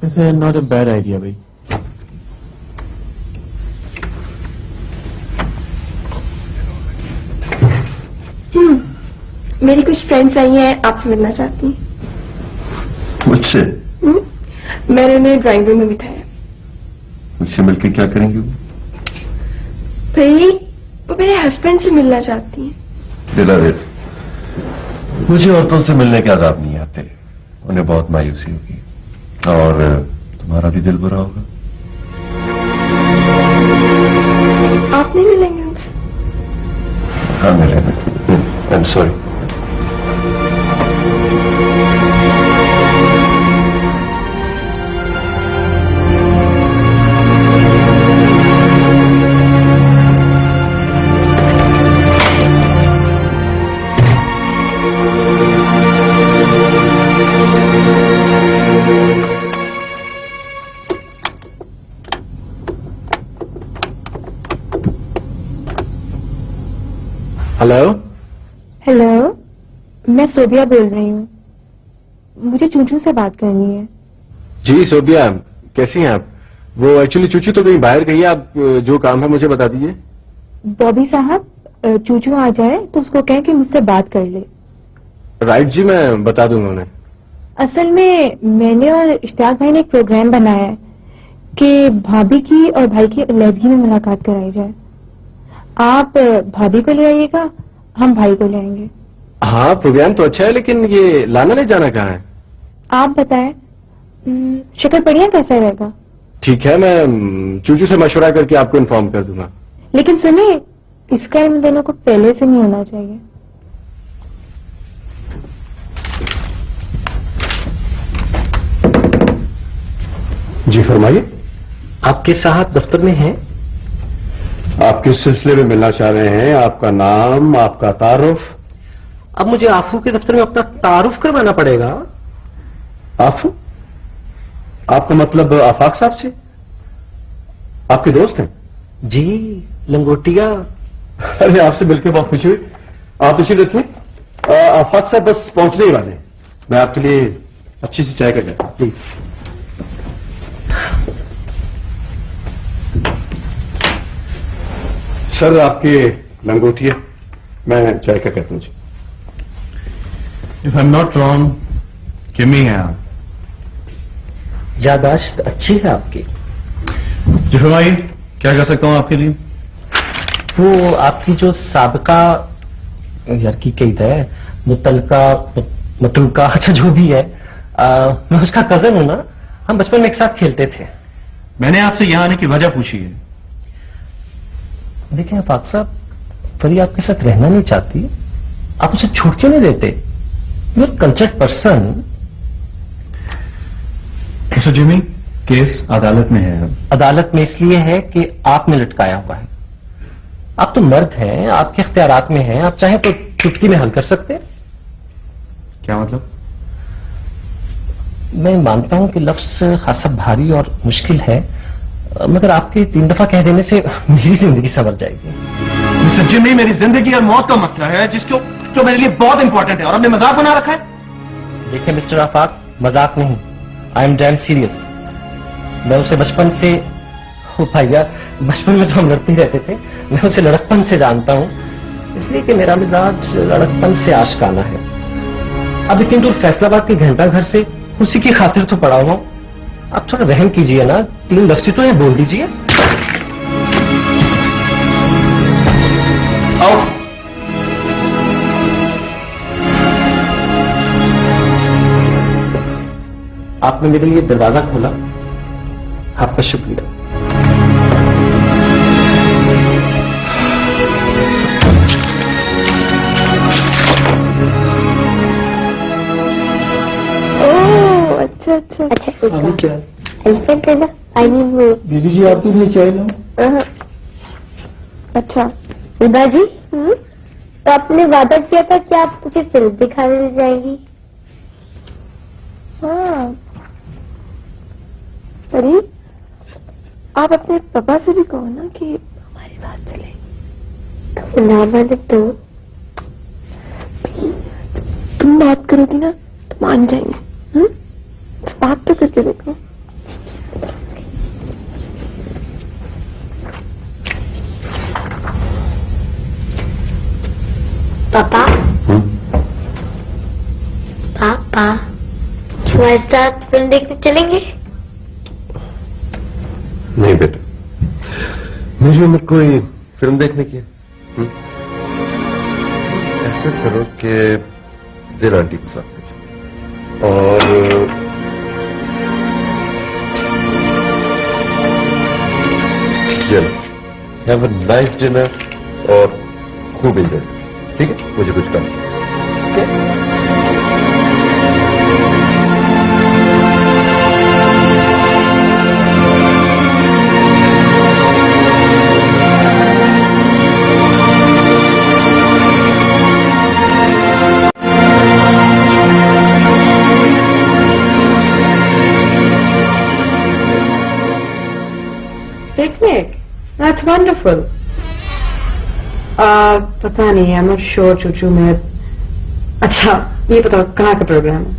वैसे not a bad idea भाई। मेरी कुछ फ्रेंड्स आई हैं, आपसे मिलना चाहती हैं। मुझसे? मैंने उन्हें ड्राइंग रूम में बिठाया। मुझसे मिलकर क्या करेंगे वो? भाई वो मेरे हस्बैंड से मिलना चाहती हैं। दिलावेद, मुझे औरतों से मिलने के आदाब नहीं आते, उन्हें बहुत मायूसी होगी और तुम्हारा भी दिल बुरा होगा। आप नहीं मिलेंगे उनसे? हाँ मिलेंगे। I am sorry. Hello. Hello, मैं सोबिया बोल रही हूँ। मुझे चूचू से बात करनी है। जी सोबिया, कैसी हैं आप? वो एक्चुअली चूचू तो कहीं बाहर गई है, आप जो काम है मुझे बता दीजिए। बॉबी साहब, चूचू आ जाए तो उसको कहें कि मुझसे बात कर ले। राइट जी, मैं बता दूंगा उन्हें। असल में मैंने और इश्तियाक भाई ने एक प्रोग्राम बनाया है कि भाभी की और भाई की अलहदगी में मुलाकात कराई जाए। आप भाभी को ले आइएगा, हम भाई को ले आएंगे। हाँ प्रोग्राम तो अच्छा है, लेकिन ये लाना ले जाना कहाँ है? आप बताएं, शक्कर पड़िया कैसा रहेगा? ठीक है, मैं चूचू से मशवरा करके आपको इन्फॉर्म कर दूंगा। लेकिन सुनिए, इसका इन दोनों को पहले से नहीं होना चाहिए। जी फरमाइए। आपके साहब दफ्तर में हैं? आप किस सिलसिले में मिलना चाह रहे हैं? आपका नाम, आपका तारुफ? अब मुझे आफू के दफ्तर में अपना तारुफ करवाना पड़ेगा। आफू? आपका मतलब आफाक साहब से? आपके दोस्त हैं? जी, लंगोटिया। अरे आपसे मिलकर बहुत खुशी हुई। आप इसी रखिए, आफाक साहब बस पहुंचने ही वाले हैं। मैं आपके लिए अच्छी सी चाय का कहता हूं, प्लीज। सर आपके लंगोटिया, मैं चाय का कहता हूं जी। If I am not wrong, किमी है आप? यादाश्त अच्छी है आपकी। जी फरमाइए, क्या कर सकता हूं आपके लिए? वो आपकी जो साबका यार की कही है, मुतलका, अच्छा जो भी है, मैं उसका कजन हूं ना। हम बचपन में एक साथ खेलते थे। मैंने आपसे यहां आने की वजह पूछी है। देखिए आफाक साहब, परी आपके साथ रहना नहीं चाहती, आप उसे छोड़ क्यों नहीं देते? You are concerned person. Mister Jimmy, case अदालत में है। अदालत में इसलिए है कि आपने लटकाया हुआ है। आप तो मर्द हैं, आपके इख्तियारात में हैं, आप चाहें तो चुटकी में हल कर सकते हैं। क्या मतलब? मैं मानता हूं कि लफ्ज खासा भारी और मुश्किल है, मगर आपके 3 दफा कह देने से मेरी जिंदगी संवर जाएगी। मिस्टर जिमी, मेरी जिंदगी और मौत का मसला है जो मेरे लिए बहुत इंपॉर्टेंट है, और हमने मजाक बना रखा है। देखिए मिस्टर आफाक, मजाक नहीं, आई एम डैम सीरियस। मैं उसे बचपन से, ओ भैया, बचपन में तो हम लड़ते ही रहते थे, मैं उसे लड़कपन से जानता हूं, इसलिए कि मेरा मिजाज लड़कपन से आशिकाना है। अब इतनी दूर फैसलाबाद के घंटा घर से उसी की खातिर तो पड़ा हुआ हूं। आप थोड़ा रहम कीजिए ना, 3 लफ्ज़ तो ये बोल दीजिए। आओ। आपने मेरे लिए दरवाजा खोला, आपका शुक्रिया। अच्छा अच्छा अच्छा, क्या ऐसा करना। आई मीन वो दीदी जी, आप भी चाय लो। अच्छा उदा जी, तो आपने वादा किया था कि आप मुझे फिल्म दिखाने ले जाएंगी। हाँ, अरे आप अपने पापा से भी कहो ना कि हमारे साथ चले। तो ना माने तो तुम बात करोगी ना तो मान जाएंगे। बात तो करके देखो। तुम्हारे साथ फिल्म देखने चलेंगे? नहीं बेटा, मेरी उम्र कोई फिल्म देखने की है। ऐसा करो कि दिल आंटी के साथ ले जाओ और चलो हैव अ नाइस डिनर और खूब एंजॉय। ठीक है, मुझे कुछ काम है। Picnic? That's wonderful. पता नहीं, I'm not sure चूचू मैं। अच्छा ये बताओ कहाँ का प्रोग्राम है?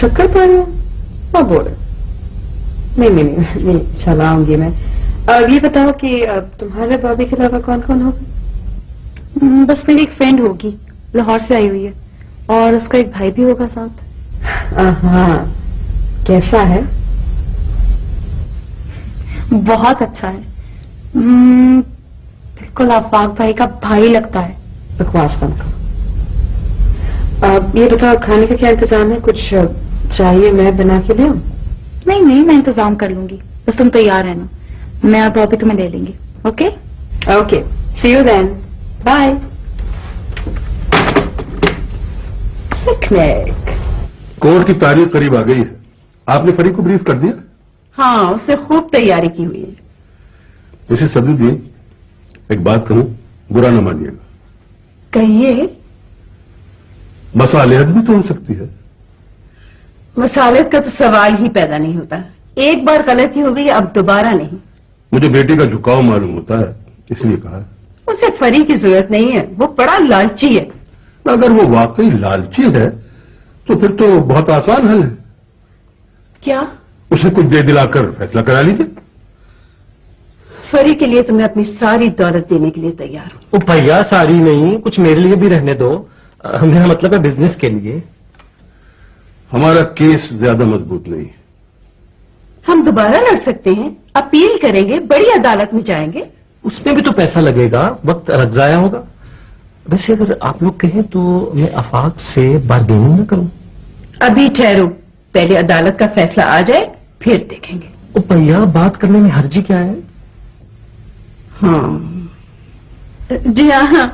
शक्कर पानी? हाँ बोले। नहीं चल आऊंगी मैं। ये बताओ कि तुम्हारे भाभी के अलावा कौन कौन होगा? बस मेरी एक फ्रेंड होगी, लाहौर से आई हुई है, और उसका एक भाई भी होगा साथ। हाँ, कैसा है? बहुत अच्छा है। बिल्कुल आफाक भाई का भाई लगता है। बकवास बंद करो। ये बताओ खाने का क्या इंतजाम है? कुछ चाहिए मैं बना के ले आऊं? नहीं मैं इंतजाम कर लूंगी, बस तुम तैयार रहना, मैं और बॉबी तुम्हें ले लेंगे। Okay okay, see you then, bye. Picnic. Court की तारीख करीब आ गई है, आपने फरी को ब्रीफ कर दिया? हाँ, उससे खूब तैयारी की हुई है। उसे सदुद्दीन, एक बात कहूं, बुरा न मानिएगा। कहिए। मसालियत भी तो हो सकती है। मसालियत का तो सवाल ही पैदा नहीं होता। एक बार गलती हो गई, अब दोबारा नहीं। मुझे बेटे का झुकाव मालूम होता है, इसलिए कहा। उसे फरी की जरूरत नहीं है, वो बड़ा लालची है। अगर वो वाकई लालची है तो फिर तो बहुत आसान हल है। क्या? उसे कुछ दे दिलाकर फैसला करा लीजिए। फरी के लिए तो मैं अपनी सारी दौलत देने के लिए तैयार हूँ। ओ भैया, सारी नहीं, कुछ मेरे लिए भी रहने दो। मेरा मतलब है बिजनेस के लिए। हमारा केस ज्यादा मजबूत नहीं है। हम दोबारा लड़ सकते हैं, अपील करेंगे, बड़ी अदालत में जाएंगे। उसमें भी तो पैसा लगेगा, वक्त रख जाया होगा। वैसे अगर आप लोग कहें तो मैं आफाक से बार्गेनिंग न करूं। अभी ठहरो, पहले अदालत का फैसला आ जाए फिर देखेंगे। ओ भैया, बात करने में हर्जी क्या है? हाँ जी हाँ,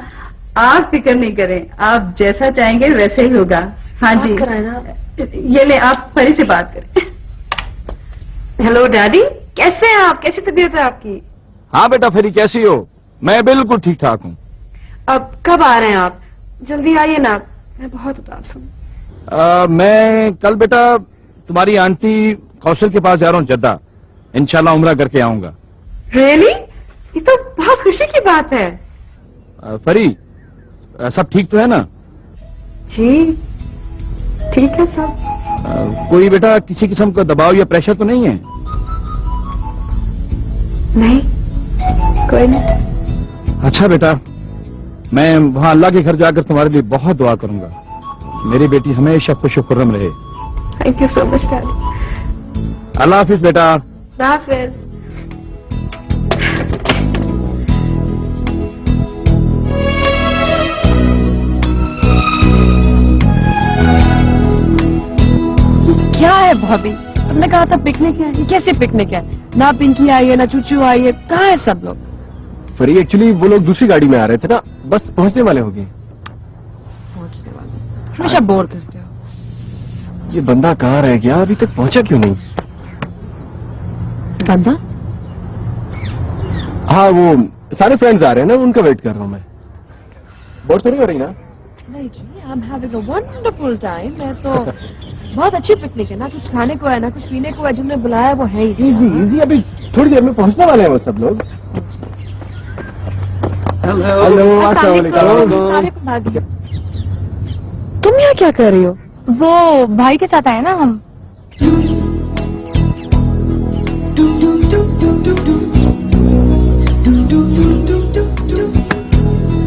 आप फिक्र नहीं करें, आप जैसा चाहेंगे वैसे ही होगा। हाँ जी, ये ले, आप फरी से बात करें। हेलो डैडी, कैसे हैं आप? कैसी तबीयत है आपकी? हाँ बेटा फेरी, कैसी हो? मैं बिल्कुल ठीक ठाक हूँ। अब कब आ रहे हैं आप? जल्दी आइए ना, मैं बहुत उदास हूँ। मैं कल बेटा तुम्हारी आंटी कौशल के पास जा रहा हूँ जद्दा, इंशाल्लाह उम्रा करके आऊंगा। रियली? ये तो बहुत खुशी की बात है। फरी, सब ठीक तो है ना? जी ठीक है सब। कोई बेटा किसी किस्म का दबाव या प्रेशर तो नहीं है? नहीं, कोई नहीं। अच्छा बेटा, मैं वहां अल्लाह के घर जाकर तुम्हारे लिए बहुत दुआ करूंगा, मेरी बेटी हमेशा खुश खुर्रम रहे। Thank you so much daddy. अल्लाह हाफिज बेटा। हाफिज। क्या है भाभी, तुमने कहा था पिकनिक है, ये कैसे पिकनिक है? ना पिंकी आई है, ना चूचू आई है, कहाँ है सब लोग? फरी, एक्चुअली वो लोग दूसरी गाड़ी में आ रहे थे ना, बस पहुंचने वाले होंगे। पहुंचने वाले? हमेशा बोर करते हो। ये बंदा कहाँ रह गया, अभी तक पहुंचा क्यों नहीं? बंदा? हाँ, वो सारे फ्रेंड्स आ रहे हैं ना, उनका वेट कर रहा हूँ मैं। बोर तो नहीं हो रही ना? नहीं जी, I am having a wonderful time. मैं तो बहुत अच्छी पिकनिक है, ना कुछ खाने को है ना कुछ पीने को है, जिन्होंने बुलाया वो है ही। इजी, अभी थोड़ी देर में पहुंचने वाले हैं वो सब लोग। हेलो, अस्सलाम वालेकुम। तुम यहाँ क्या कर रही हो? वो भाई के साथ आए ना हम।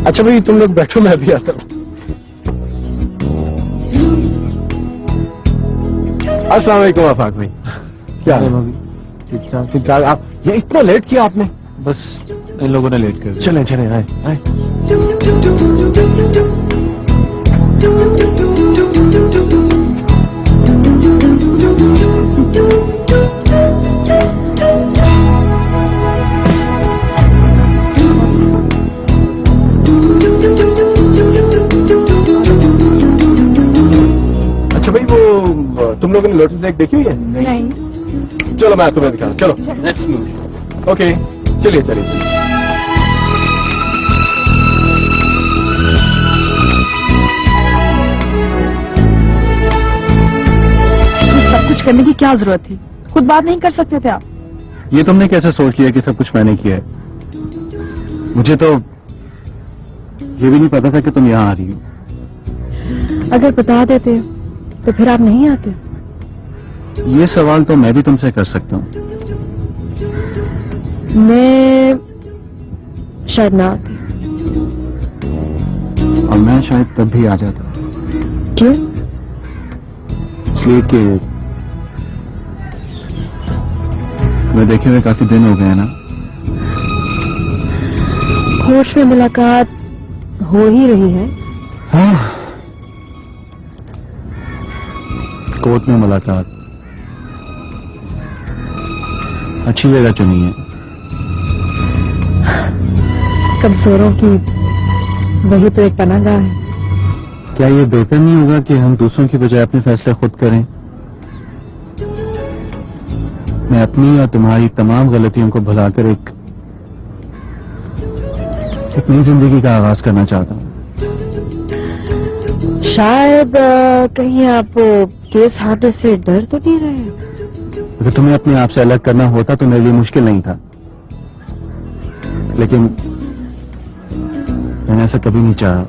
अच्छा भाई, तुम लोग बैठो, मैं अभी आता हूँ। अस्सलाम वालेकुम आफाक भाई, क्या है भाभी? ठीक ठाक ठीक ठाक। आप ये इतना लेट किया आपने? बस इन लोगों ने लेट कर दिया। चलें चलें, आए आए। अच्छा भाई, वो तुम लोगों ने लोटस लेक देखी हुई है? नहीं। चलो मैं तुम्हें दिखाऊं, चलो नेक्स्ट मूवी। ओके, चलिए चलिए चलिए। सब कुछ करने की क्या जरूरत थी? खुद बात नहीं कर सकते थे आप? ये तुमने कैसे सोच लिया कि सब कुछ मैंने किया है? मुझे तो ये भी नहीं पता था कि तुम यहाँ आ रही हो। अगर बता देते तो फिर आप नहीं आते। ये सवाल तो मैं भी तुमसे कर सकता हूँ। मैं शायद ना आती। और मैं शायद तब भी आ जाता, क्यों? इसलिए कि मैं देखे हुए काफी दिन हो गए हैं ना। होश में मुलाकात हो ही रही है। हाँ, कोर्ट में मुलाकात। अच्छी जगह चुनी है। कमजोरों की वही तो एक पनाहगाह है। क्या ये बेहतर नहीं होगा कि हम दूसरों की बजाय अपने फैसले खुद करें? मैं अपनी और तुम्हारी तमाम गलतियों को भुलाकर एक नई जिंदगी का आगाज करना चाहता हूँ। शायद कहीं आप केस हारने से डर तो नहीं रहे? अगर तुम्हें अपने आप से अलग करना होता तो मेरे लिए मुश्किल नहीं था, लेकिन मैंने ऐसा कभी नहीं चाहा।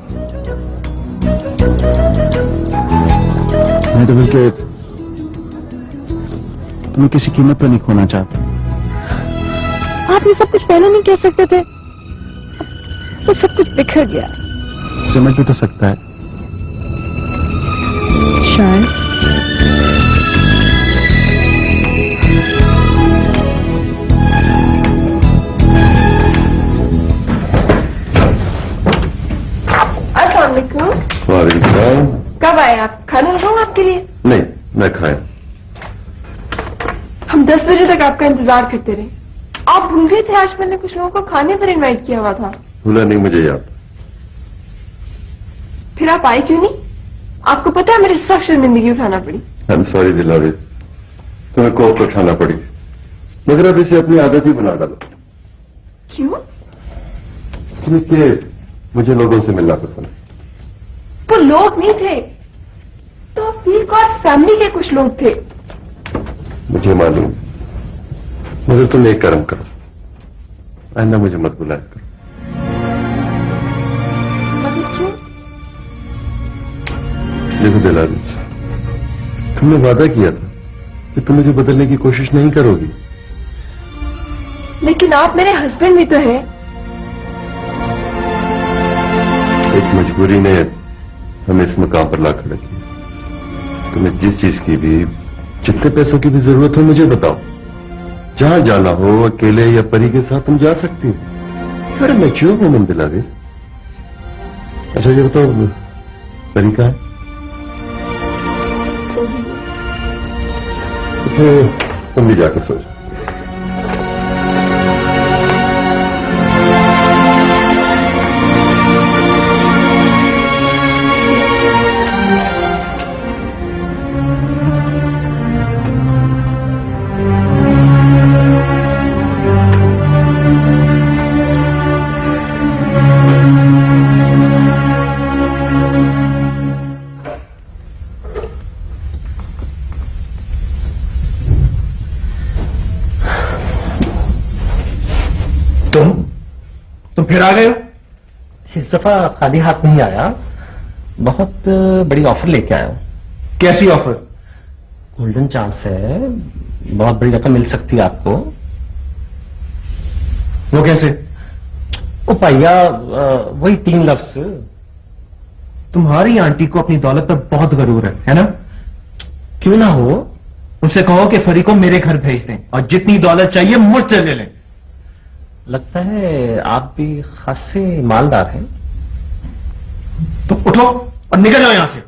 मैं तो बल्कि तुम्हें किसी कीमत पर नहीं खोना चाहता। आप ये सब कुछ पहले नहीं कह सकते थे? तो सब कुछ बिखर गया। समझ भी तो सकता है। शायद अस्सलाम वालेकुम। वालेकुम। कब आए आप? खाना लगाऊं आपके लिए? नहीं, मैं खाया। हम 10 बजे तक आपका इंतजार करते रहे। आप भूल गए थे आज मैंने कुछ लोगों को खाने पर इनवाइट किया हुआ था। भूला नहीं, मुझे याद। फिर आप आए क्यों नहीं? आपको पता है मेरे सख्त शर्मिंदगी उठाना पड़ी। आई एम सॉरी दिलावे, तुम्हें कोर्ट उठाना पड़ी, मगर अब इसे अपनी आदत ही बना डालो। क्यों? इसलिए कि मुझे लोगों से मिलना पसंद है। वो लोग नहीं थे तो फीक और फैमिली के कुछ लोग थे। मुझे मालूम, मगर तुम एक कर्म करो, आइंदा मुझे मत बुलाया करो। मगर क्यों? देखो दिलावे, तुमने वादा किया था कि तुम मुझे बदलने की कोशिश नहीं करोगी। लेकिन आप मेरे हस्बैंड भी तो हैं। एक मजबूरी ने हमें इस मकाम पर ला खड़ा किया। तुम्हें जिस चीज की भी, जितने पैसों की भी जरूरत हो मुझे बताओ। जहां जाना हो, अकेले या परी के साथ तुम जा सकती हो। फिर मैच्योर वुमन दिलावे। अच्छा ये बताओ, परी कहाँ है? तो तुम भी जाकर सो जाओ। तुम फिर आ गए हो? इस दफा खाली हाथ नहीं आया, बहुत बड़ी ऑफर लेके आया हूं। कैसी ऑफर? गोल्डन चांस है, बहुत बड़ी रकम मिल सकती है आपको। वो कैसे? ओ भैया, वही 3 लफ्ज। तुम्हारी आंटी को अपनी दौलत पर बहुत गरूर है ना? क्यों ना हो, उनसे कहो कि फरी को मेरे घर भेज दें और जितनी दौलत चाहिए मुझसे ले लें। लगता है आप भी खासे मालदार हैं। तो उठो और निकल जाओ यहां से।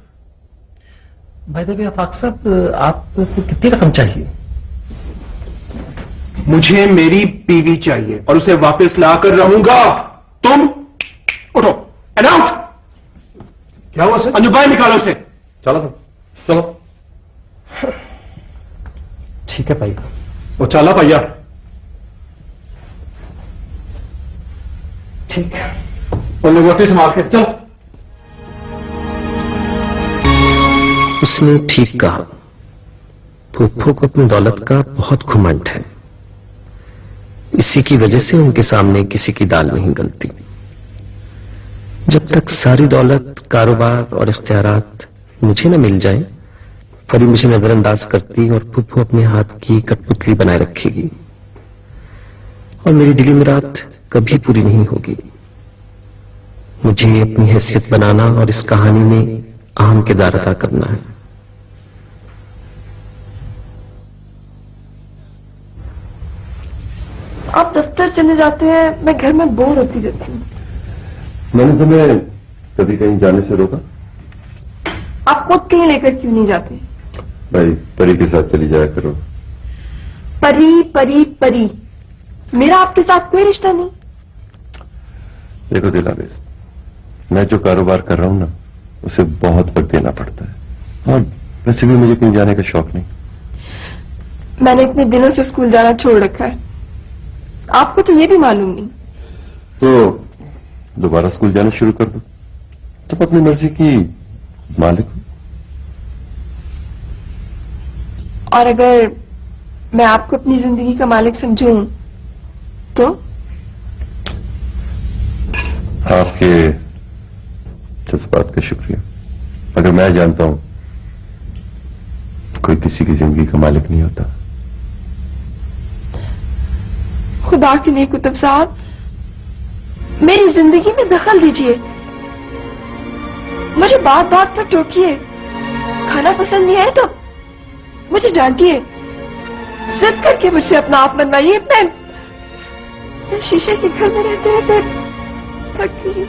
भाई देवी आफाक साहब, आपको कितनी रकम चाहिए? मुझे मेरी बीवी चाहिए और उसे वापस लाकर रहूंगा। तुम उठो। अनाउंस। क्या हुआ सर? अंजू बाहर निकालो उसे। चलो चलो। ठीक है भाई। वो चला भैया। ठीक है। उन्हें मोटी संभाल के चलो। उसने ठीक कहा। फूफो को अपनी दौलत का बहुत घुमंड है। इसी की वजह से उनके सामने किसी की दाल नहीं गलती। जब तक सारी दौलत, कारोबार और इख्तियारात मुझे न मिल जाए, फरी मुझे नजरअंदाज करती और फूफो अपने हाथ की कठपुतली बनाए रखेगी और मेरी दिली मुराद कभी पूरी नहीं होगी। मुझे अपनी हैसियत बनाना और इस कहानी में अहम किरदार अदा करना है। आप दफ्तर चले जाते हैं, मैं घर में बोर होती रहती हूँ। मैंने तुम्हें कभी कहीं जाने से रोका? आप खुद कहीं लेकर क्यों नहीं जाते? भाई परी के साथ चली जाया करो। परी परी परी, मेरा आपके साथ कोई रिश्ता नहीं। देखो दिलावेज, मैं जो कारोबार कर रहा हूं ना, उसे बहुत वक्त देना पड़ता है और वैसे भी मुझे कहीं जाने का शौक नहीं। मैंने इतने दिनों से स्कूल जाना छोड़ रखा है, आपको तो ये भी मालूम नहीं। तो दोबारा स्कूल जाना शुरू कर दो। तुम अपनी मर्जी की मालिक हो। और अगर मैं आपको अपनी जिंदगी का मालिक समझूं तो? आपके जज्बात का शुक्रिया। अगर मैं जानता हूं कोई किसी की जिंदगी का मालिक नहीं होता। खुदा के लिए कुतुब साहब, मेरी जिंदगी में दखल दीजिए। मुझे बात बात पर टोकिए, खाना पसंद नहीं आए तो मुझे डांटिए, जिद करके मुझसे अपना आप मनवाइए। मैं शीशे के घर में रहते रहते थक गई,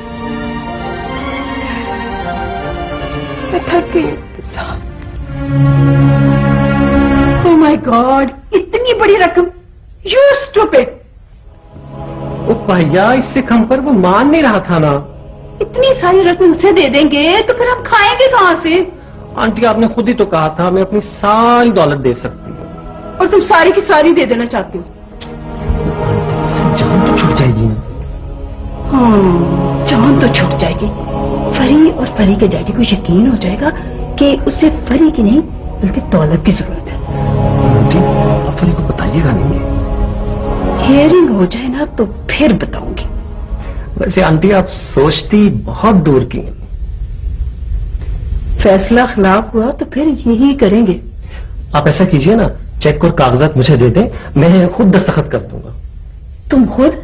मैं थक गई कुतुब साहब। ओह माय गॉड, इतनी बड़ी रकम! You stupid! ओ भैया, इससे कम पर वो मान नहीं रहा था ना। इतनी सारी रकम उसे दे देंगे तो फिर हम खाएंगे कहां से? आंटी, आपने खुद ही तो कहा था मैं अपनी सारी दौलत दे सकती हूँ। और तुम सारी की सारी दे देना चाहते हो? जान तो छूट जाएगी ना। हाँ, जान तो छूट जाएगी। फरी और फरी के डैडी को यकीन हो जाएगा कि उसे फरी की नहीं बल्कि दौलत की जरूरत है। आंटी, आप फरी को बताइएगा नहीं। हियरिंग हो जाए ना तो फिर बताऊंगी। वैसे आंटी, आप सोचती बहुत दूर की हैं। फैसला खिलाफ हुआ तो फिर यही करेंगे। आप ऐसा कीजिए ना, चेक और कागजात मुझे दे दें, मैं खुद दस्तखत कर दूंगा। तुम खुद?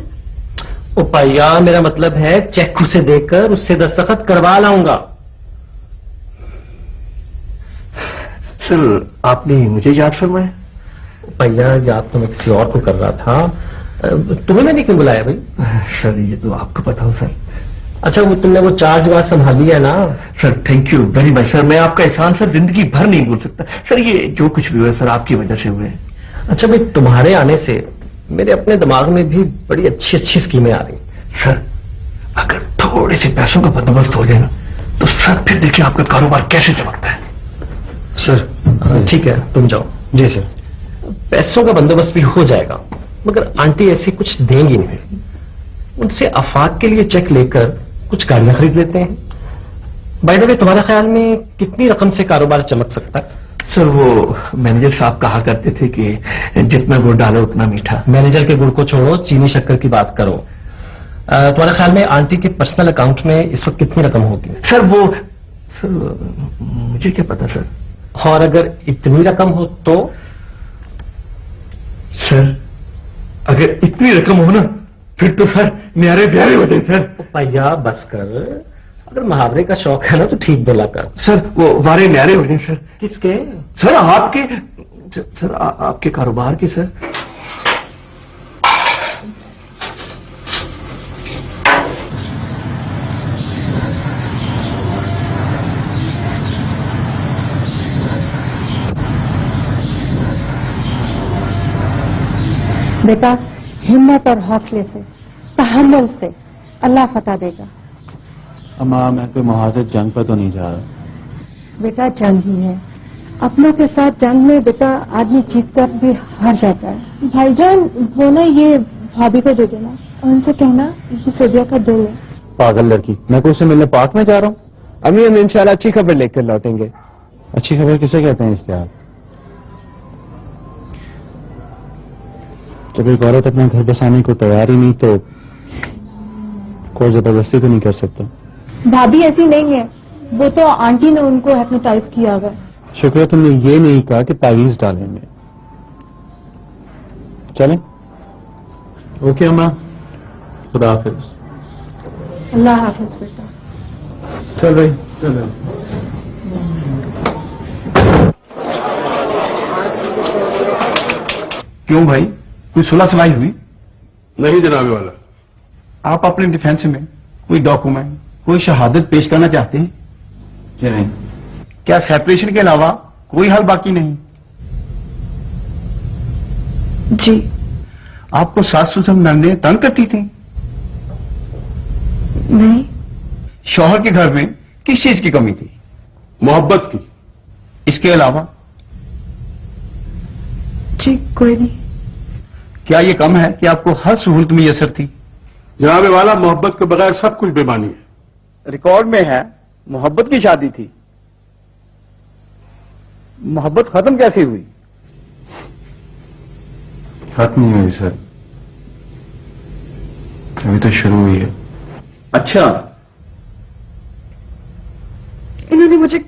ओ भैया, मेरा मतलब है चेक उसे देकर उससे दस्तखत करवा लाऊंगा। सर, आपने मुझे याद फरमाया? भैया, याद तो मैं किसी और को कर रहा था। तुम्हें मैंने क्यों बुलाया भाई? सर, ये तो आपको पता हो सर। अच्छा, वो तुमने वो चार्ज वार्ज संभाली है ना? Sir, thank you very much sir. मैं आपका एहसान सर जिंदगी भर नहीं भूल सकता। सर, ये जो कुछ भी हुआ सर आपकी वजह से हुए। अच्छा भाई, तुम्हारे आने से मेरे अपने दिमाग में भी बड़ी अच्छी अच्छी स्कीमें आ रही। सर, अगर थोड़े से पैसों का बंदोबस्त हो जाए ना, तो सर फिर देखिए आपका कारोबार कैसे चमकता है। सर, ठीक है, तुम जाओ। जी सर। पैसों का बंदोबस्त भी हो जाएगा, मगर आंटी ऐसी कुछ देंगी नहीं। उनसे आफाक के लिए चेक लेकर कुछ गाड़ियां खरीद लेते हैं। बाय द वे, तुम्हारे ख्याल में कितनी रकम से कारोबार चमक सकता है? सर, वो मैनेजर साहब कहा करते थे कि जितना गुड़ डालो उतना मीठा। मैनेजर के गुड़ को छोड़ो, चीनी शक्कर की बात करो। तुम्हारे ख्याल में आंटी के पर्सनल अकाउंट में इस वक्त कितनी रकम होगी? सर, मुझे क्या पता सर। और अगर इतनी रकम हो तो? सर, अगर इतनी रकम हो ना, फिर तो सर न्यारे प्यारे हो जाए सर। भैया बस कर, अगर मुहावरे का शौक है ना तो ठीक बोला कर। सर, वो वारे न्यारे हो जाए सर। किसके? सर, आपके। सर आपके कारोबार की सर। बेटा हिम्मत और हौसले से, तहम्मुल से अल्लाह फतह देगा। अम्मा मैं कोई मुहाजिर जंग पर तो नहीं जा रहा। बेटा जंग ही है, अपनों के साथ जंग में बेटा आदमी जीत कर भी हार जाता है। भाईजान वो ना ये भाभी को दे देना और उनसे कहना ये सोदिया का दिल है। पागल लड़की, मैं कोई उससे मिलने पार्क में जा रहा हूँ। अभी हम इंशाल्लाह अच्छी खबर लेकर लौटेंगे। अच्छी खबर किसे कहते हैं इश्तिहार? जब एक औरत अपना घर बसाने को तैयार ही नहीं तो कोई जबरदस्ती तो नहीं कर सकता। भाभी ऐसी नहीं है, वो तो आंटी ने उनको हिप्नोटाइज किया हुआ है। शुक्र है तुमने ये नहीं कहा कि तावीज डालेंगे। चलें? ओके अम्मा, खुदा हाफिज। अल्लाह हाफिज बेटा। चल भाई चल। क्यों भाई, कोई सुलह सुनाई हुई? नहीं जनाबे वाला। आप अपने डिफेंस में कोई डॉक्यूमेंट, कोई शहादत पेश करना चाहते हैं? जी नहीं। क्या सेपरेशन के अलावा कोई हल बाकी नहीं? जी। आपको सास ससुर नंदे तंग करती थी? नहीं। शौहर के घर में किस चीज की कमी थी? मोहब्बत की। इसके अलावा? जी कोई नहीं। क्या ये कम है कि आपको हर सहूलत मुयसर थी? जनाबे वाला मोहब्बत के बगैर सब कुछ बेमानी है। रिकॉर्ड में है मोहब्बत की शादी थी। मोहब्बत खत्म कैसे हुई? खत्म नहीं हुई सर, अभी तो शुरू हुई है। अच्छा, इन्होंने मुझे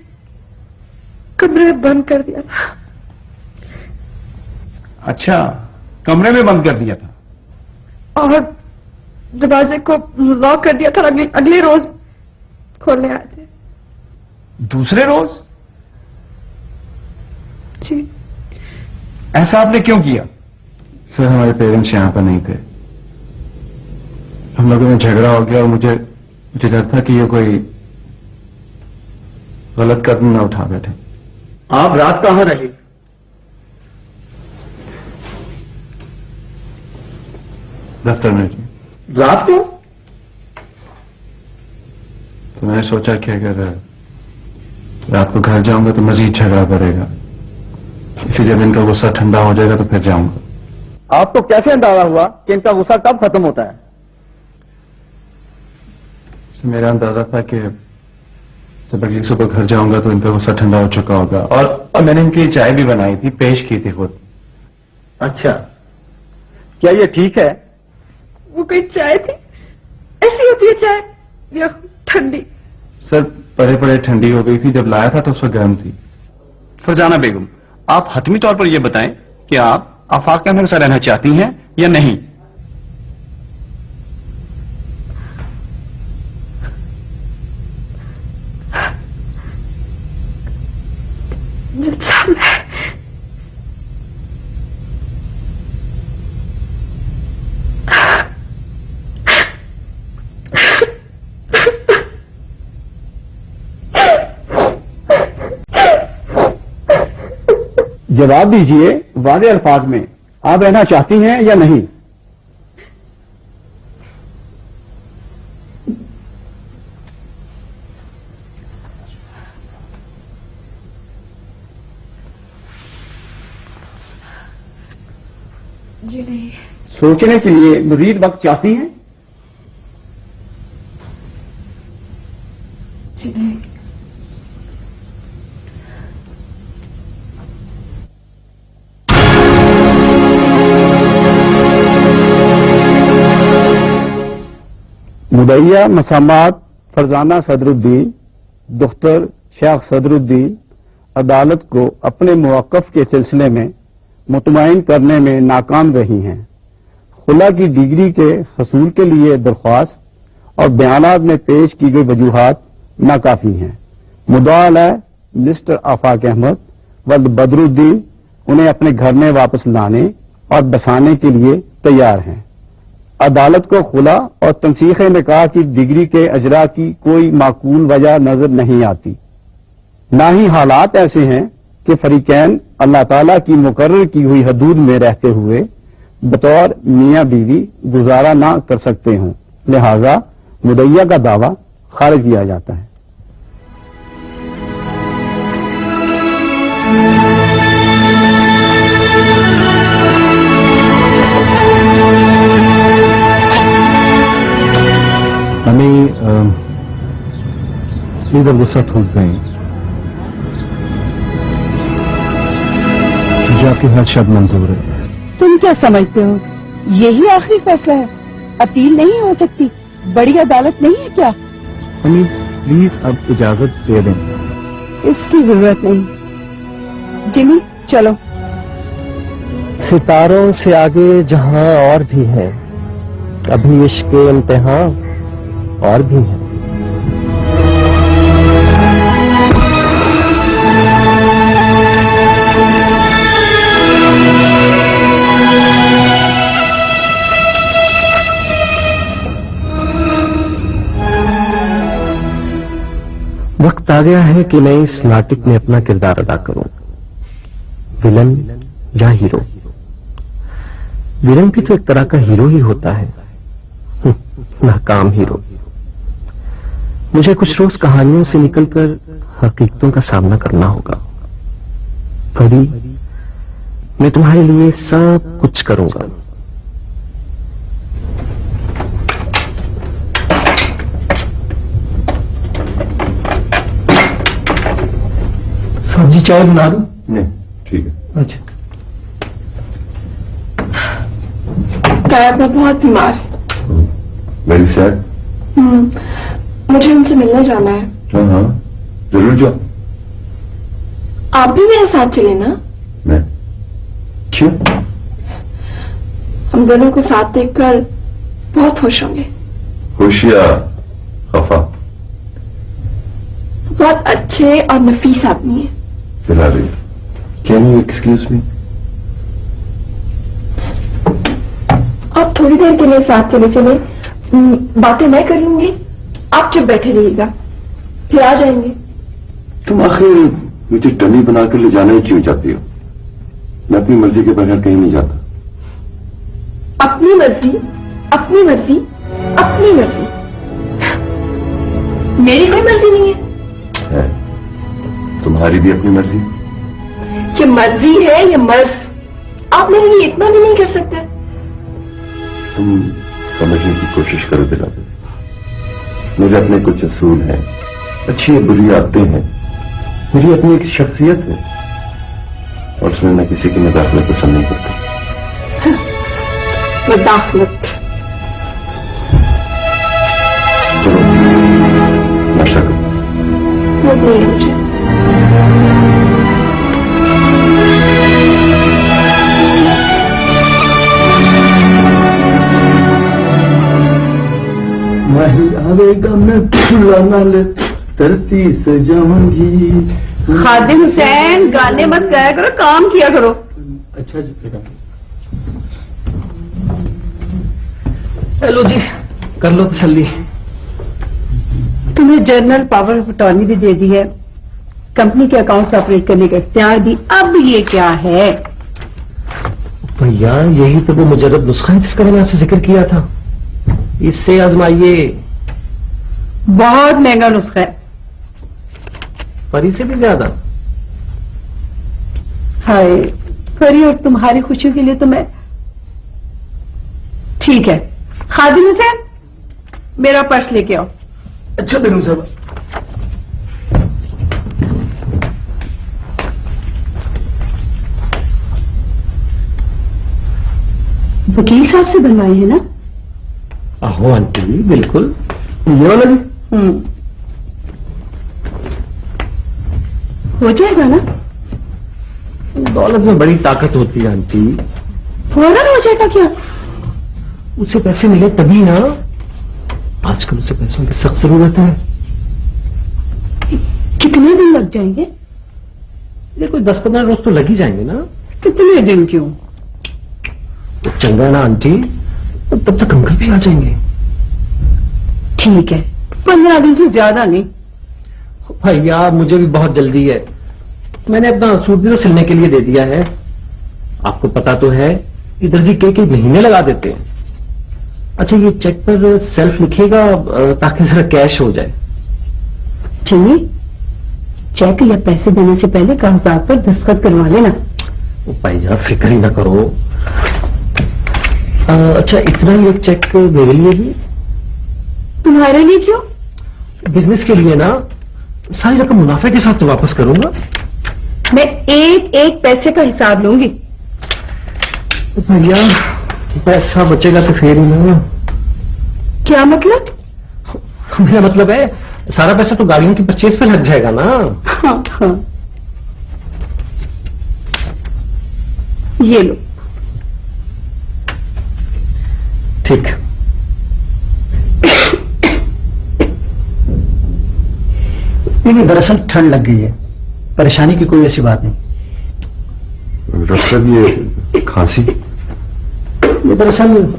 कमरे में बंद कर दिया था। अच्छा, कमरे में बंद कर दिया था और दरवाजे को लॉक कर दिया था। अगले रोज खोलने आए थे। दूसरे रोज? जी। ऐसा आपने क्यों किया? सर हमारे पेरेंट्स यहाँ पर नहीं थे, हम लोगों में झगड़ा हो गया और मुझे डर था कि ये कोई गलत कदम न उठा बैठे। आप रात कहां रहे? दफ्तर में जी। रात को? तो मैंने सोचा कि अगर रात को घर जाऊंगा तो मजीद झगड़ा करेगा, इसीलिए जब इनका गुस्सा ठंडा हो जाएगा तो फिर जाऊंगा। आपको कैसे अंदाजा हुआ कि इनका गुस्सा कब खत्म होता है? तो मेरा अंदाजा था कि जब अगली सुबह घर जाऊंगा तो इनका गुस्सा ठंडा हो चुका होगा। और मैंने इनकी चाय भी बनाई थी, पेश की थी खुद। अच्छा, क्या ये ठीक है? वो कोई चाय थी? ऐसी होती है चाय या ठंडी? सर परे परे ठंडी हो गई थी, जब लाया था तो उस वक्त गर्म थी। फरजाना बेगम, आप हतमी तौर पर यह बताएं कि आप आफाक अहमद के साथ रहना चाहती हैं या नहीं? जवाब दीजिए वादे अल्फाज में, आप रहना चाहती हैं या नहीं? जी नहीं। सोचने के लिए मजीद वक्त चाहती हैं? जी नहीं। मुदैया मसामात फरजाना सदरुद्दीन दुख्तर शेख सदरुद्दीन अदालत को अपने मौक़िफ़ के सिलसिले में मुतमईन करने में नाकाम रही हैं। खुला की डिग्री के हसूल के लिए दरख्वास्त और बयानात में पेश की गई वजूहात नाकाफी हैं। मुद्दा अलैह मिस्टर आफाक अहमद व बदरुद्दीन उन्हें अपने घर में वापस लाने और बसाने के लिए तैयार हैं। अदालत को खुला और तंसीख निकाह की डिग्री के अजरा की कोई माकूल वजह नजर नहीं आती। ना ही हालात ऐसे हैं कि फरीकैन अल्लाह ताला की मुकर्रर की हुई हदूद में रहते हुए बतौर मियां बीवी गुजारा ना कर सकते हों, लिहाजा मुदय्या का दावा खारिज किया जाता है। हमें इधर गुस्सा थूक गए, मुझे आपकी हर शब्द मंजूर है। तुम क्या समझते हो यही आखिरी फैसला है? अपील नहीं हो सकती? बड़ी अदालत नहीं है क्या? हमें प्लीज अब इजाजत दे दें। इसकी जरूरत नहीं। जिमी चलो। सितारों से आगे जहां और भी है, अभी इश्क के इम्तिहान और भी है। वक्त आ गया है कि मैं इस नाटक में अपना किरदार अदा करूं, विलन या हीरो। विलन भी तो एक तरह का हीरो ही होता है, नाकाम हीरो। मुझे कुछ रोज कहानियों से निकलकर हकीकतों का सामना करना होगा। परी, मैं तुम्हारे लिए सब कुछ करूंगा। सब्जी चाय बना दूं? नहीं, ठीक है। अच्छा, तायब बहुत बीमार है। Very sad. मुझे उनसे मिलने जाना है। हाँ हाँ, जरूर जाओ। आप भी मेरे साथ चले ना? मैं? क्यों? हम दोनों को साथ देखकर बहुत खुश होंगे। खुश या खफा? बहुत अच्छे और नफीस आदमी है। चला रही, कैन यू एक्सक्यूज मी? आप थोड़ी देर के लिए साथ चले चले बातें मैं कर लूंगी, आप चुप बैठे रहिएगा, फिर आ जाएंगे। तुम आखिर मुझे डमी बनाकर ले जाना ही क्यों चाहती हो? मैं अपनी मर्जी के बगैर कहीं नहीं जाता। अपनी मर्जी, अपनी मर्जी, अपनी मर्जी। मेरी कोई मर्जी नहीं है। तुम्हारी भी अपनी मर्जी? ये मर्जी है, ये मर्ज। आप मेरे लिए इतना भी नहीं कर सकते। तुम समझने की कोशिश करो दिलावर। मेरे अपने कुछ असूल हैं, अच्छी या बुरी आदतें हैं, मेरी अपनी एक शख्सियत है, और उसमें मैं किसी की मदाखलत पसंद नहीं करता। मदाखलत? चलो नाश्ता करो। वो नहीं है मुझे। वही आवेगा मैं फुलाना ले धरती से जाऊंगी। खादिम हुसैन, गाने मत गाया करो, काम किया करो। अच्छा जी बेटा। हेलो जी, कर लो तसल्ली। तुम्हें जनरल पावर ऑफ अटॉर्नी भी दे दी है, कंपनी के अकाउंट्स ऑपरेट करने का इख्तियार भी। अब ये क्या है? भैया, यही तो वो मुजर्रब नुस्खा है जिसका मैंने आपसे जिक्र किया था। इससे आजमाइए। बहुत महंगा नुस्खा है। परी से भी ज्यादा। हाय परी, और तुम्हारी खुशी के लिए तो मैं। ठीक है खादिम हुसैन, मेरा पर्स लेके आओ। अच्छा बेगम साहब। वकील साहब से बनवाई है ना? आहो आंटी, बिल्कुल। ये वाला भी? हो जाएगा ना? दौलत में बड़ी ताकत होती है आंटी। फौरन हो जाएगा क्या? उसे पैसे मिले तभी ना। आजकल उसे पैसों की सख्त जरूरत है। कितने दिन लग जाएंगे? ये कोई 10-15 रोज तो लग ही जाएंगे ना। कितने दिन क्यों? चंगा ना आंटी, तब तक अंकल भी आ जाएंगे। ठीक है, 15 दिन से ज्यादा नहीं। भैया मुझे भी बहुत जल्दी है, मैंने अपना सूट भी तो सिलने के लिए दे दिया है। आपको पता तो है इधर जी कई महीने लगा देते हैं। अच्छा ये चेक पर सेल्फ लिखेगा ताकि जरा कैश हो जाए। चलिए, चेक या पैसे देने से पहले कागजात पर दस्तखत करवा लेना। भैया फिक्र ही ना करो। अच्छा इतना ही एक चेक मेरे लिए भी। तुम्हारे लिए क्यों? बिजनेस के लिए ना, सारी रकम मुनाफे के साथ तो वापस करूंगा। मैं एक एक पैसे का हिसाब लूंगी। भैया पैसा बचेगा तो फिर ही ना। क्या मतलब? मेरा मतलब है सारा पैसा तो गाड़ियों की परचेज पे लग जाएगा ना। हाँ हाँ, ये लो। ठीक। नहीं, दरअसल ठंड लग गई है, परेशानी की कोई ऐसी बात नहीं। डॉक्टर साहब ये खांसी? ये दरअसल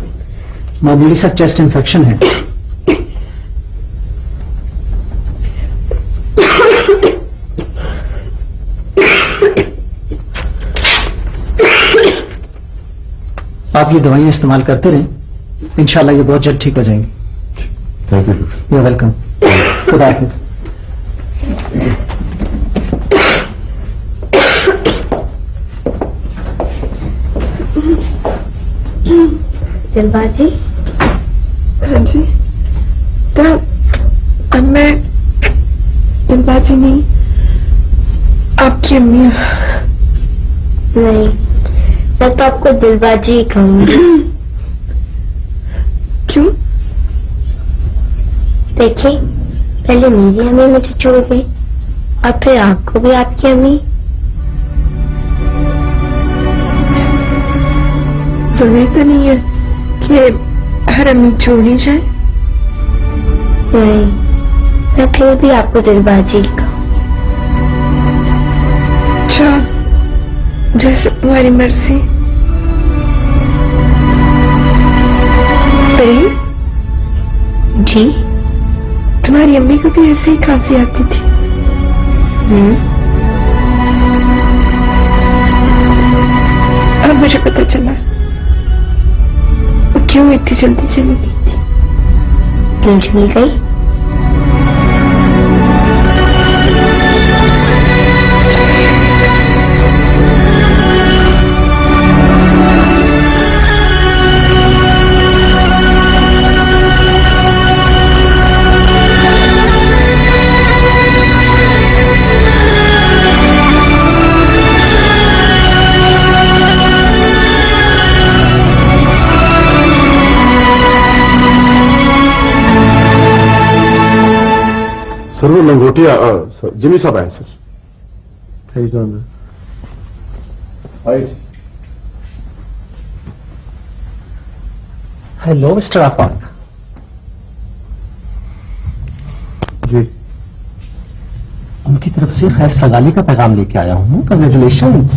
मामूली सा चेस्ट इन्फेक्शन है। आप ये दवाइयां इस्तेमाल करते रहें, इंशाल्लाह ये बहुत जल्द ठीक हो जाएंगी। Thank you. You welcome. खुदा हाफिज। दिलबाजी? हाँ जी, तो अब मैं दिलबाजी नहीं, आपकी अम्मी। नहीं, मैं तो आपको दिलबाजी ही कहूंगी। क्यों? देखिए, पहले मेरी अम्मी मुझे छोड़ गई और फिर आपको भी आपकी अम्मी। जरूरी तो नहीं है कि हर अम्मी छोड़ ही जाए। नहीं, मैं फिर भी आपको दिलबाजी ही कहूंगी। अच्छा, जैसे तुम्हारी मर्जी। परी जी? तुम्हारी अम्मी को भी ऐसे ही खांसी आती थी? अब मुझे पता चला वो क्यों इतनी जल्दी चली गई थी। क्यों चली गई? सर वो लंगोटिया जिमी साहब आए सर। हेलो मिस्टर आफाक। जी। उनकी तरफ से खैर सगाली का पैगाम लेके आया हूँ। कंग्रेचुलेशंस।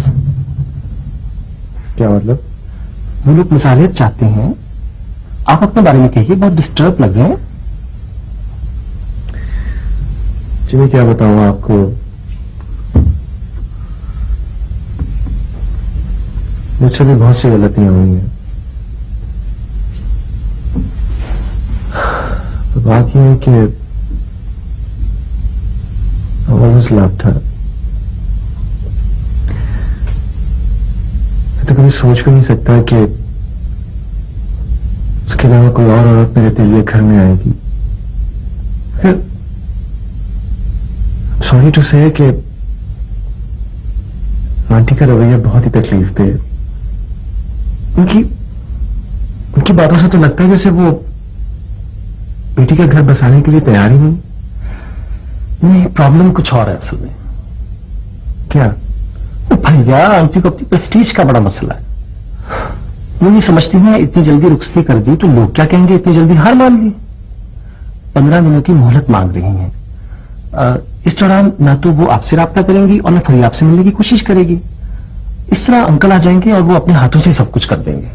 क्या मतलब? वो लोग मिसालियत चाहते हैं। आप अपने बारे में कहिए, बहुत डिस्टर्ब लग रहे हैं। जी मैं क्या बताऊं आपको, मुझसे भी बहुत सी गलतियां हुई हैं। तो बात यह है कि ऑलवेज लव्ड हर। मैं तो कभी सोच भी नहीं सकता कि उसके अलावा कोई और औरत मेरे दिल के घर में आएगी। फिर सॉरी टू से कि आंटी का रवैया बहुत ही तकलीफ दे। उनकी बातों से तो लगता है जैसे वो बेटी का घर बसाने के लिए तैयार ही नहीं। नहीं, प्रॉब्लम कुछ और है असल में। क्या? भैया आंटी को अपनी प्रेस्टीज का बड़ा मसला है। वो नहीं समझती हैं इतनी जल्दी रुखसती कर दी तो लोग क्या कहेंगे, इतनी जल्दी हार मान ली। 15 दिनों की मोहलत मांग रही हैं। इस दौरान ना तो वो आपसे राब्ता करेंगी और ना फिर आपसे मिलने की कोशिश करेगी। इस तरह अंकल आ जाएंगे और वो अपने हाथों से सब कुछ कर देंगे।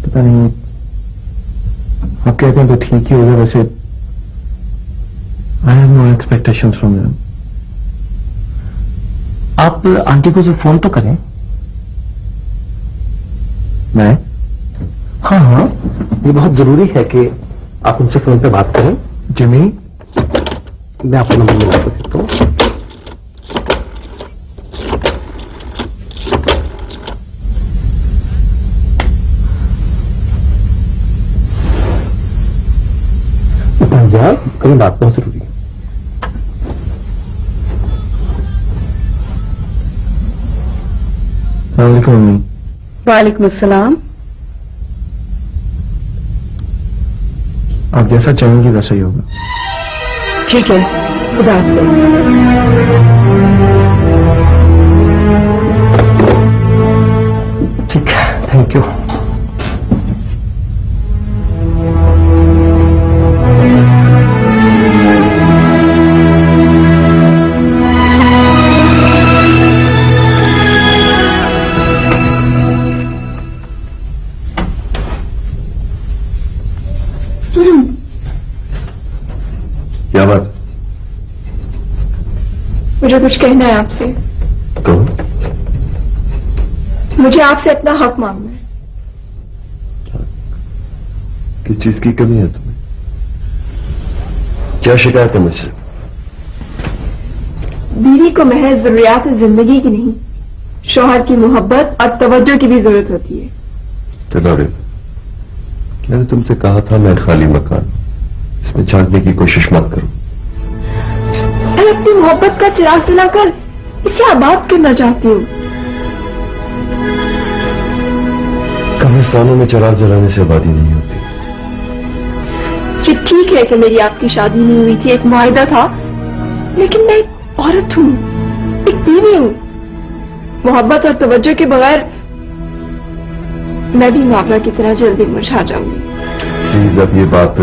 पता नहीं, आप कहते हैं तो ठीक ही होगा, वैसे I have no expectations from them. आप आंटी को जब फोन तो करें। मैं? हाँ हाँ, ये बहुत जरूरी है कि आप उनसे फोन पे बात करें। जिमी, मैं आपको नंबर मिला सकता हूँ? यार कहीं बात बहुत जरूरी है। अस्सलाम। वालेकुम अस्सलाम। आप जैसा चाहेंगी वैसा ही होगा। ठीक है, खुदा हाफिज़। ठीक है, थैंक यू। क्या बात? मुझे कुछ कहना है आपसे। कहो। मुझे आपसे अपना हक मांगना है। किस चीज की कमी है तुम्हें? क्या शिकायत है मुझसे? बीवी को महज जरूरियात जिंदगी की नहीं, शौहर की मोहब्बत और तवज्जो की भी जरूरत होती है। तनाविज, मैंने तुमसे कहा था मैं खाली मकान, इसमें झांकने की कोशिश मत करो। मैं अपनी मोहब्बत का चिराग जलाकर इसे आबाद करना चाहती हूँ। कब्रिस्तानों में चिराग जलाने से आबादी नहीं होती। ये ठीक है कि मेरी आपकी शादी नहीं हुई थी, एक मुआहदा था, लेकिन मैं एक औरत हूँ, एक बीवी हूँ। मोहब्बत और तवज्जो के बगैर मैं भी मावरा की तरह जल्दी मुरझा जाऊंगी। प्लीज अब ये बात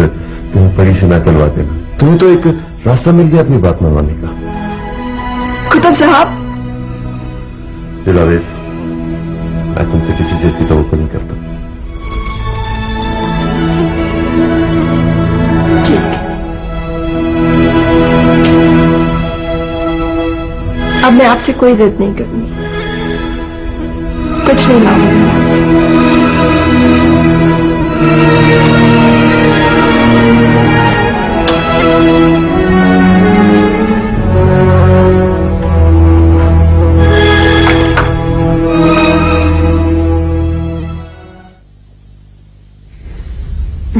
तुम परी से ना करवा देना। तुम्हें तो एक रास्ता मिल गया अपनी बात मनवाने का। कुतुब साहब, दिलावेज, मैं तुमसे किसी चीज की तवक्को नहीं करता। ठीक, अब मैं आपसे कोई जिद नहीं करूंगी, कुछ नहीं मांगूंगी आपसे।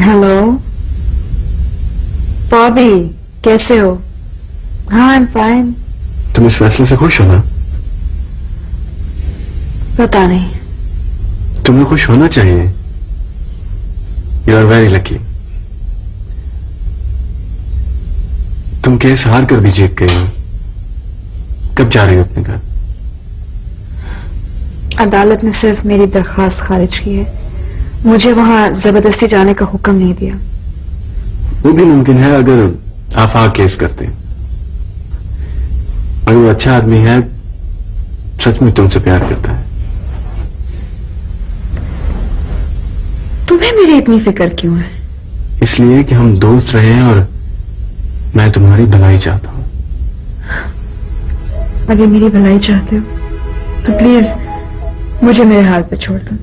हेलो बॉबी, कैसे हो? हाँ, आई एम फाइन। तुम इस फैसले से खुश हो ना? पता नहीं। तुम्हें खुश होना चाहिए। You are very lucky. तुम केस हार कर भी जीत गए हो। कब जा रही हो अपने घर? अदालत ने सिर्फ मेरी दरखास्त खारिज की है, मुझे वहां जबरदस्ती जाने का हुक्म नहीं दिया। वो भी मुमकिन है अगर आफाक केस करते। और वो अच्छा आदमी है, सच में तुमसे प्यार करता है। तुम्हें मेरी इतनी फिक्र क्यों है? इसलिए कि हम दोस्त रहे और मैं तुम्हारी भलाई चाहता हूं। अगर मेरी भलाई चाहते हो तो प्लीज मुझे मेरे हाल पे छोड़ दो।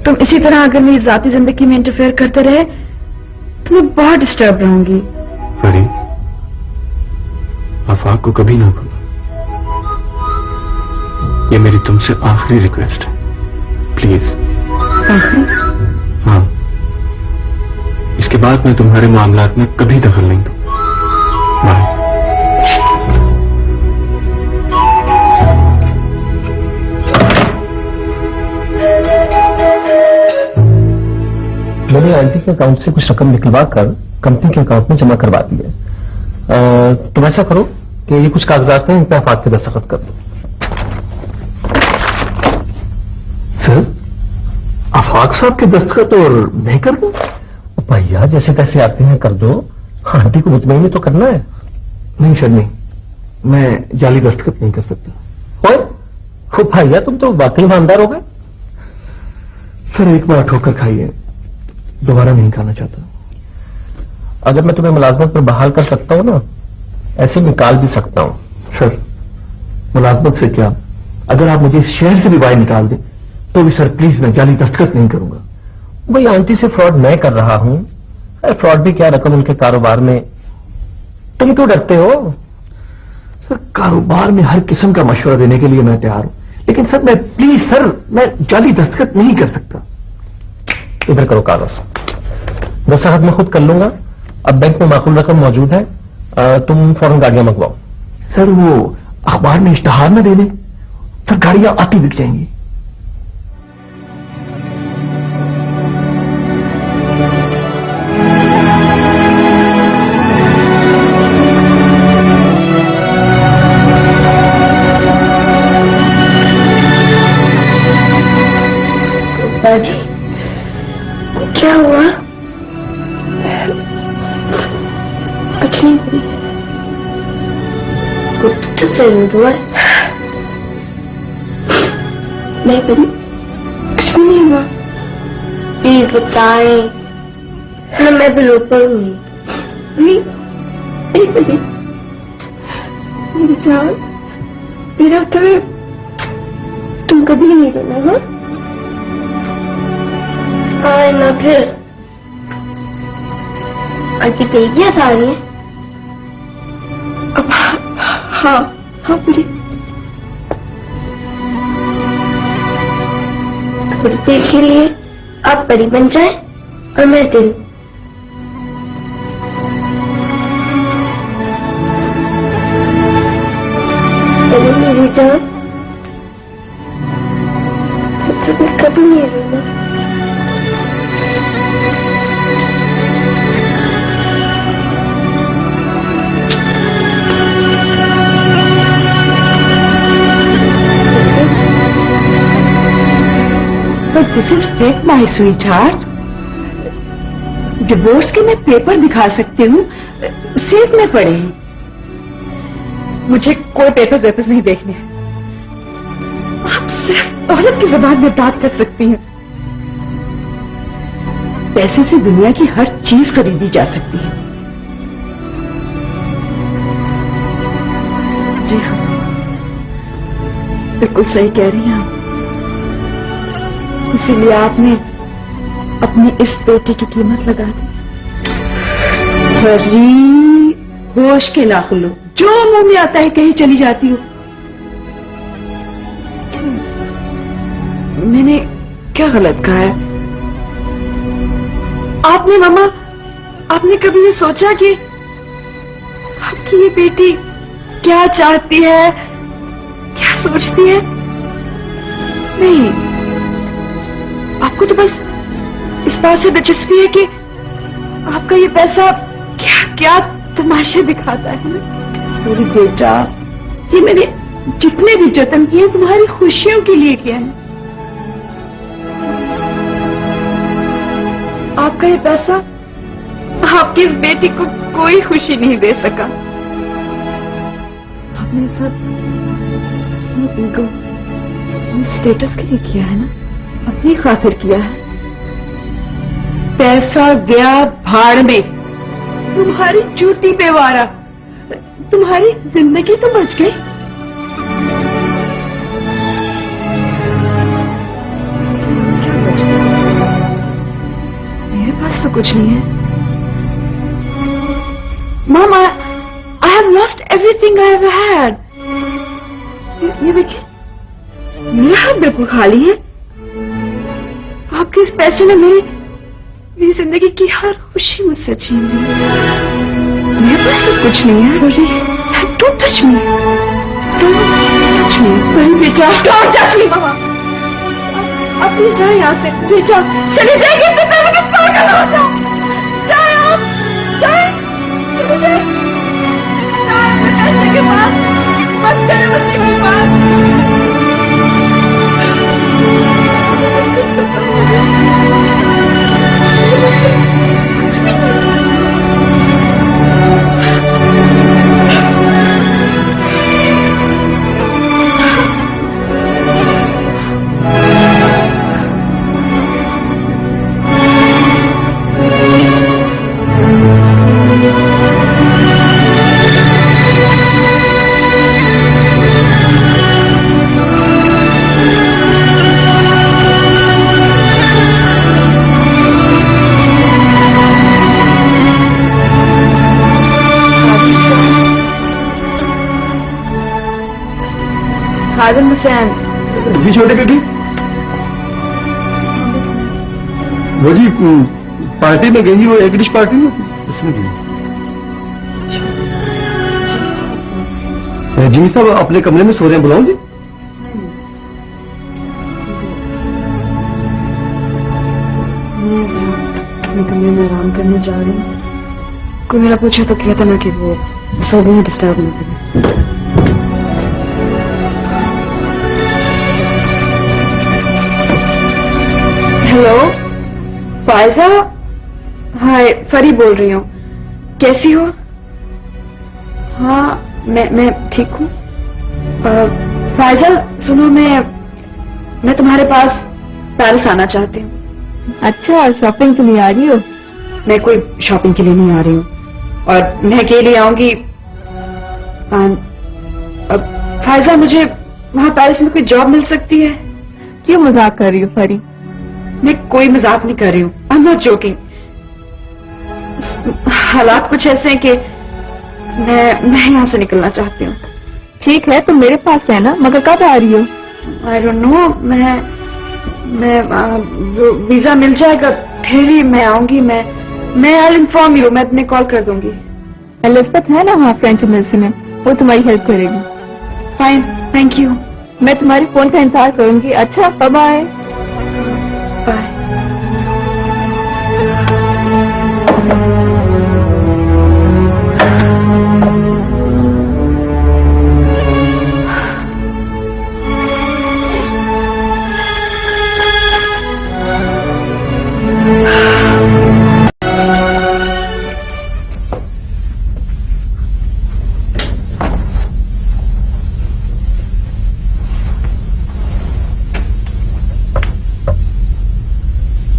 तुम इसी तरह अगर मेरी जाती जिंदगी में इंटरफेयर करते रहे तो मैं बहुत डिस्टर्ब रहूंगी। परी, आफाक को कभी ना भूलो। ये मेरी तुमसे आखिरी रिक्वेस्ट है, प्लीज। आखिरी? हाँ, इसके बाद मैं तुम्हारे मामलात में कभी दखल नहीं दूंगा। बाय। मैंने आंटी के अकाउंट से कुछ रकम निकलवा कर कंपनी के अकाउंट में जमा करवा दी है। तुम ऐसा करो कि ये कुछ कागजात हैं, इन पर आफाक के दस्तखत कर दो। सर, आफाक साहब के दस्तखत और मैं कर दूं? भैया जैसे तैसे आते हैं कर दो, आंटी को मुतमईन तो करना है। नहीं सर, नहीं, मैं जाली दस्तखत नहीं कर सकता। और खूब भैया, तुम तो वाकई ईमानदार हो गए। सर एक बार ठोकर खाइए, दोबारा नहीं खाना चाहता। अगर मैं तुम्हें मुलाजमत पर बहाल कर सकता हूं ना, ऐसे निकाल भी सकता हूं। सर मुलाजमत से क्या, अगर आप मुझे इस शहर से भी बाहर निकाल दें तो भी सर प्लीज मैं जाली दस्तखत नहीं करूंगा। भाई आंटी से फ्रॉड मैं कर रहा हूं, फ्रॉड भी क्या, रकम उनके कारोबार में। तुम क्यों डरते हो? सर कारोबार में हर किस्म का मशवरा देने के लिए मैं तैयार हूं, लेकिन सर मैं प्लीज सर मैं जाली दस्तखत नहीं कर सकता। इधर करो कागज, दस्तखत मैं खुद कर लूंगा। अब बैंक में माकूल रकम मौजूद है, तुम फौरन गाड़ियां मंगवाओ। सर वो अखबार में इश्तहार न दे दें, सर गाड़ियां आती बिक जाएंगी। बाजी क्या हुआ? कुछ नहीं हुई, कुछ तो जरूर हुआ। नहीं बनी, कुछ भी नहीं हुआ। प्लीज बताएं ना, मैं भी रो पाऊंगी। नहीं बनी मेरी जान, मेरा तुम कभी नहीं रोना। हाँ आए ना फिर आगे बेगिया आ रही है। अब हाँ हाँ पूरी थोड़ी देर के लिए आप परी बन जाए और मैं दिल। चलो मेरी जान, कभी नहीं रोना। But this is fake, my sweetheart. Divorce के मैं पेपर दिखा सकती हूँ, सेफ में पड़े हैं। मुझे कोई पेपर्स नहीं देखने। आप सिर्फ दौलत की ज़बान में बात कर सकती हैं। पैसे से दुनिया की हर चीज खरीदी जा सकती है। जी हाँ, बिल्कुल सही कह रही हैं आप। इसीलिए आपने अपनी इस बेटी की कीमत लगा दी। हरी होश के लाखों लोग, जो मुंह में आता है कहीं चली जाती हो। मैंने क्या गलत कहा है? आपने मामा, आपने कभी ये सोचा कि आपकी ये बेटी क्या चाहती है, क्या सोचती है? नहीं, आपको तो बस इस बात से दिलचस्पी है कि आपका ये पैसा क्या क्या तमाशे दिखाता है ना। मेरी बेटा, ये मैंने जितने भी जतन किए तुम्हारी खुशियों के लिए किया है। आपका ये पैसा आपकी इस बेटी को कोई खुशी नहीं दे सका। आपने सब ईगो, स्टेटस के लिए किया है ना, अपनी खातिर किया है। पैसा गया भाड़ में, तुम्हारी जूती पे वारा, तुम्हारी जिंदगी तो बच गई। क्या बच गया? मेरे पास तो कुछ नहीं है। मामा, I have lost everything I ever had. ये देखिए, मेरा हाथ बिल्कुल खाली है। आपके इस पैसे ने मेरी जिंदगी की हर खुशी मुझसे छीन ली। मेरे पास तो कुछ नहीं है। Don't touch me. Don't touch me. मेरी बेटा, don't touch me, मामा। आप प्लीज जाए यहाँ से, प्लीज जाओ, चले जाएंगे इससे पहले कि पागल हो जाओ। जाए आप, जाए, चले जाए। पैसे के पास मत चले, बच्चे के पास। understand. जी छोटे बेटी, वो जी पार्टी में गई, वो इंग्लिश पार्टी में, उसमें गई। जिमी साहब अपने कमरे में सो रहे हैं, बुलाऊं जी? मैं कमरे में आराम करने जा रही हूँ। कोई मेरा पूछे तो कहता ना कि वो सो गई, डिस्टर्ब नहीं करें। हेलो फायजा, हाय फरी बोल रही हूँ, कैसी हो? हाँ मैं ठीक हूँ। फायजा सुनो, मैं तुम्हारे पास पेरिस आना चाहती हूँ। अच्छा, शॉपिंग के लिए आ रही हो? मैं कोई शॉपिंग के लिए नहीं आ रही हूँ, और मैं अकेले आऊंगी। फायजा, मुझे वहाँ पेरिस में कोई जॉब मिल सकती है? क्यों मजाक कर रही हो फरी? मैं कोई मजाक नहीं कर रही हूँ, आई एम नॉट जोकिंग। हालात कुछ ऐसे हैं कि मैं यहाँ से निकलना चाहती हूँ। ठीक है, तुम मेरे पास है ना, मगर कब आ रही हो? आई डोंट नो, मैं वीजा मिल जाएगा फिर ही मैं आऊंगी। मैं आई इन्फॉर्म यू, मैं तुम्हें कॉल कर दूंगी। एलिज़ाबेथ है ना वहाँ फ्रेंच एम्बेसी में, वो तुम्हारी हेल्प करेगी। Fine, thank you. मैं तुम्हारे फोन का इंतजार करूंगी। अच्छा, बाय बाय। बाय।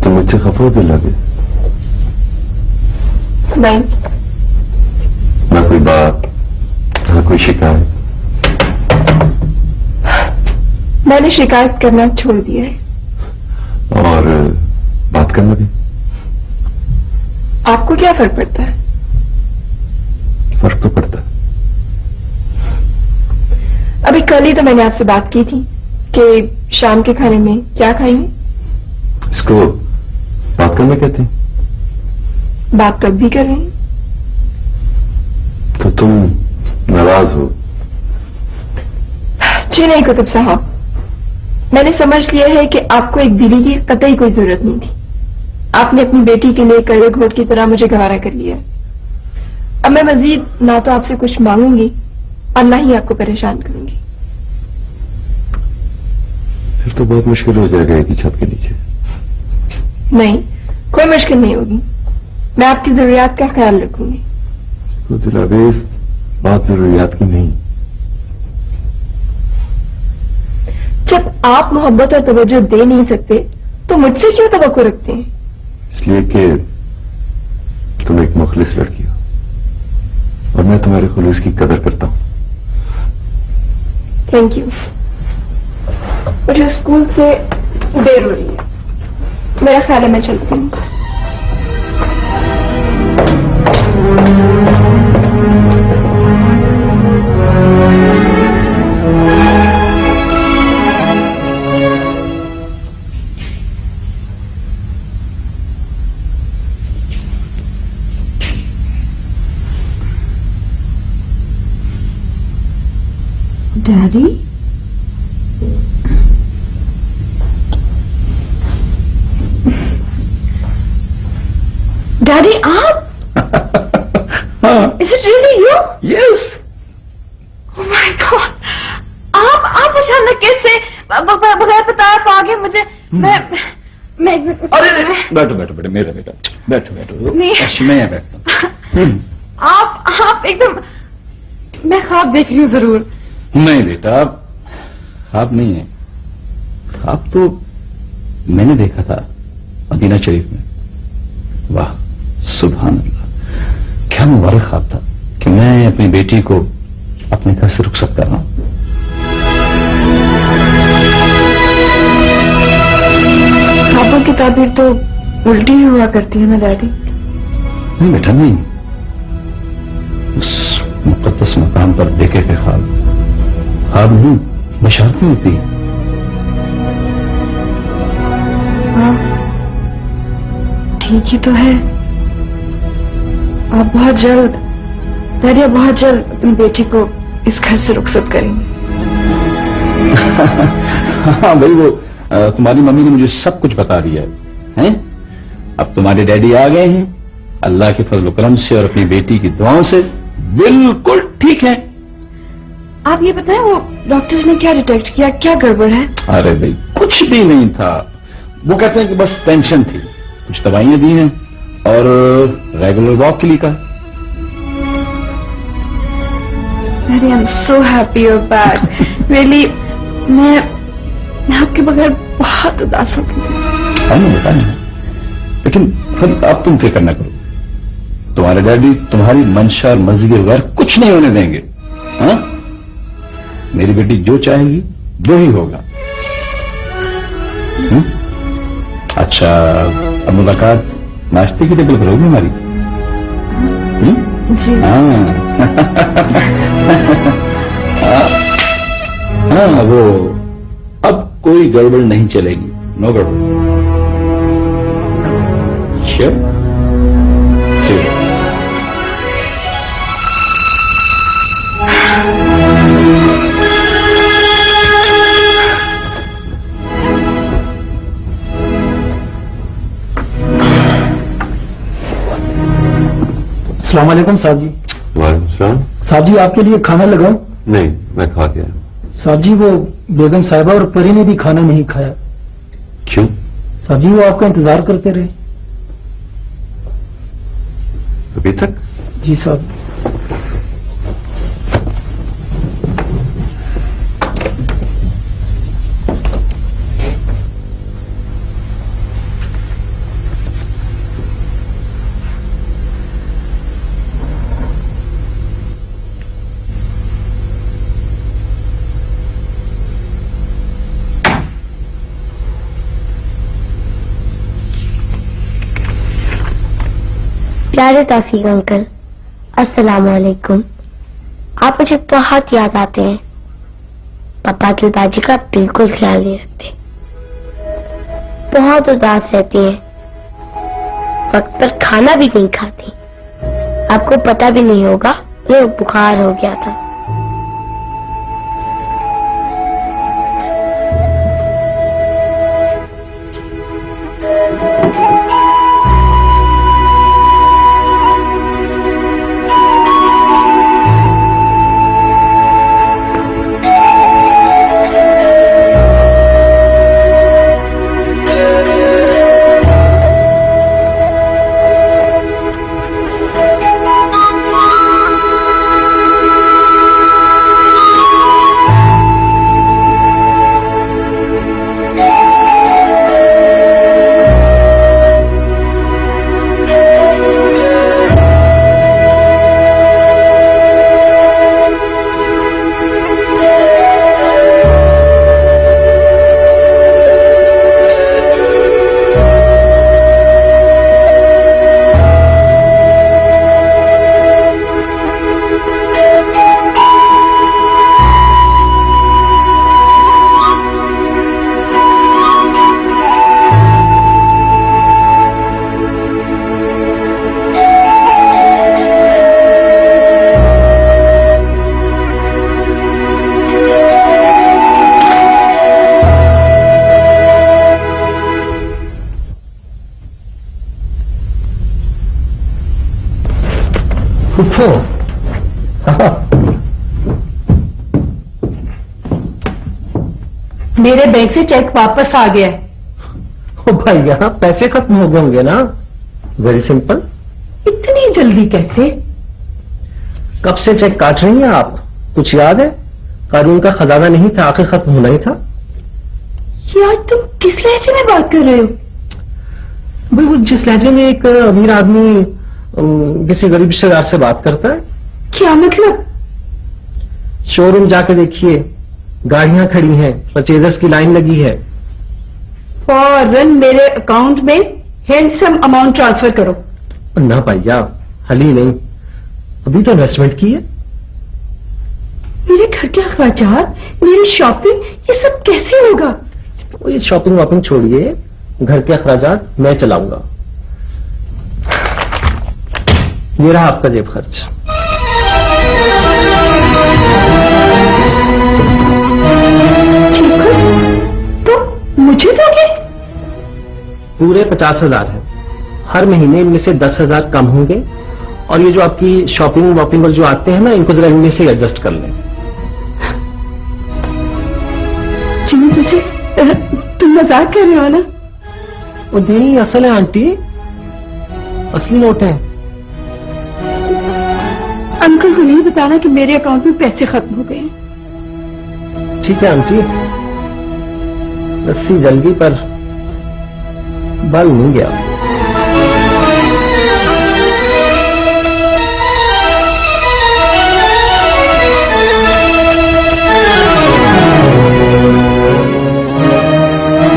मुझसे खफा दिल लगे? नहीं। ना कोई बात, ना कोई शिकायत? मैंने शिकायत करना छोड़ दिया है। और बात करना भी? आपको क्या फर्क पड़ता है? फर्क तो पड़ता है। अभी कल ही तो मैंने आपसे बात की थी कि शाम के खाने में क्या खाएंगे। इसको बात करना कहते हैं? बात कब भी कर रही हैं। तो तुम नाराज हो? जी नहीं कुतुब साहब, मैंने समझ लिया है कि आपको एक बीवी की कतई कोई जरूरत नहीं थी। आपने अपनी बेटी के लिए कड़े घोट की तरह मुझे गवारा कर लिया। अब मैं मजीद ना तो आपसे कुछ मांगूंगी और ना ही आपको परेशान करूंगी। फिर तो बहुत मुश्किल हो जाएगा एक ही छत के नीचे। नहीं, कोई मुश्किल नहीं होगी। मैं आपकी जरूरियात का ख्याल रखूंगी। तो दिलावेश, बात जरूरियात की नहीं। जब आप मोहब्बत और तवज्जो दे नहीं सकते तो मुझसे क्यों तवक्को रखते हैं? इसलिए कि तुम एक मुखलिस लड़की हो और मैं तुम्हारे खुलूस की कदर करता हूं। Thank you. मुझे स्कूल से देर हो रही है, मेरा ख्याल है मैं चलती हूँ। डैडी, डैडी आप? Is it really you? Yes. Oh my God! आप अचानक कैसे बगैर बताए आ गए मुझे? मैं अरे बैठो बैठो बेटे, मेरा बेटा, बैठो बैठो। नहीं। मैं यहाँ बैठता हूँ। आप एकदम, मैं ख्वाब देख रही हूँ जरूर। नहीं बेटा, ख्वाब नहीं है। ख्वाब तो मैंने देखा था मदीना शरीफ में। वाह सुभान अल्लाह, क्या मुबारक ख्वाब था कि मैं अपनी बेटी को अपने घर से रुक सकता रहा। ख्वाबों की ताबीर तो उल्टी ही हुआ करती है ना डैडी? नहीं बेटा नहीं, उस मुकद्दस मकाम पर देखे के ख्वाब नहीं, ये शरारतें होती है। हाँ, ठीक ही तो है। आप बहुत जल्द, डैडी बहुत जल्द अपनी बेटी को इस घर से रुखसत करेंगे। हाँ भाई, वो तुम्हारी मम्मी ने मुझे सब कुछ बता दिया है? अब तुम्हारे डैडी आ गए हैं, अल्लाह के फजल करम से और अपनी बेटी की दुआओं से बिल्कुल ठीक है। आप ये बताएं, वो डॉक्टर्स ने क्या डिटेक्ट किया, क्या गड़बड़ है? अरे भाई कुछ भी नहीं था, वो कहते हैं कि बस टेंशन थी, कुछ दवाइयां दी हैं और रेगुलर वॉक के लिए कहा। Daddy, I'm so happy you're back. Really, मैं आपके बगैर बहुत उदास हो गई। हाँ, मैं बताया, लेकिन फिर अब तुम फिक्र न करो, तुम्हारे डैडी तुम्हारी मंशा और मर्जी के बगैर कुछ नहीं होने देंगे। हाँ, मेरी बेटी जो चाहेगी वो ही होगा। अच्छा, अब मुलाकात नाश्ते की टेबल पर होगी हमारी। जी। हाँ, वो अब कोई गड़बड़ नहीं चलेगी, नो गड़बड़। श्योर? श्योर। अस्सलाम वालेकुम साहब जी। वालेकुम सलाम। साहब जी, आपके लिए खाना लगाऊं? नहीं, मैं खा गया। साहब जी, वो बेगम साहिबा और परी ने भी खाना नहीं खाया। क्यों? साहब जी, वो आपका इंतजार करते रहे। अभी तक? जी साहब। प्यारे तौफीक अंकल, अस्सलाम वालेकुम। आप मुझे बहुत याद आते हैं। पापा दिलबाजी का बिल्कुल ख्याल नहीं रखते, बहुत उदास रहती हैं, वक्त पर खाना भी नहीं खाती। आपको पता भी नहीं होगा, मुझे बुखार हो गया था। उठो। मेरे बैंक से चेक वापस आ गया है। ओ भैया, पैसे खत्म हो गए होंगे ना? Very simple. इतनी जल्दी कैसे? कब से चेक काट रही हैं आप? कुछ याद है? कानून का खजाना नहीं था, आखिर खत्म होना ही था। यार, तुम किस लहजे में बात कर रहे हो? भाई, वो जिस लहजे में एक अमीर आदमी किसी गरीब रिश्तेदार से बात करता है। क्या मतलब? शोरूम जाके देखिए, गाड़ियां खड़ी हैं, परचेजर्स की लाइन लगी है। फौरन मेरे अकाउंट में हैंडसम अमाउंट ट्रांसफर करो। ना भैया, हल ही नहीं, अभी तो इन्वेस्टमेंट की है। मेरे घर के अखराजात, मेरी शॉपिंग, ये सब कैसे होगा? तो ये शॉपिंग वॉपिंग छोड़िए, घर के अखराजात मैं चलाऊंगा। ये रहा आपका जेब खर्च। ठीक है, तो मुझे दोगे? पूरे 50,000 है। हर महीने इनमें से 10,000 कम होंगे, और ये जो आपकी शॉपिंग वॉपिंग और जो आते हैं ना, इनको जरा इनमें से एडजस्ट कर लें। जी मुझे, तुम मजाक कर रहे हो ना? वो नहीं, असल है आंटी, असली नोट है। अंकल को नहीं बताना कि मेरे अकाउंट में पैसे खत्म हो गए हैं। ठीक है आंटी, रस्सी जल गई पर बल नहीं गया।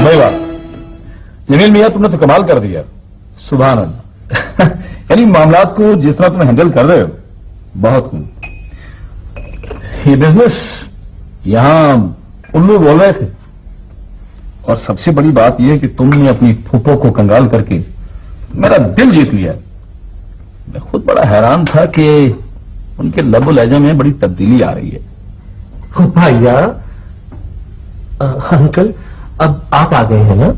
भाई वाह, जमील मियां, तुमने तो कमाल कर दिया। सुभान अल्लाह। यानी मामलात को जिस तरह तुम हैंडल कर रहे हो, बहुत खूब। ये बिजनेस यहां उल्लू बोल रहे थे, और सबसे बड़ी बात यह कि तुमने अपनी फूफो को कंगाल करके मेरा दिल जीत लिया। मैं खुद बड़ा हैरान था कि उनके लबो लहजे में बड़ी तब्दीली आ रही है। भैया, अंकल, अब आप आ गए हैं ना,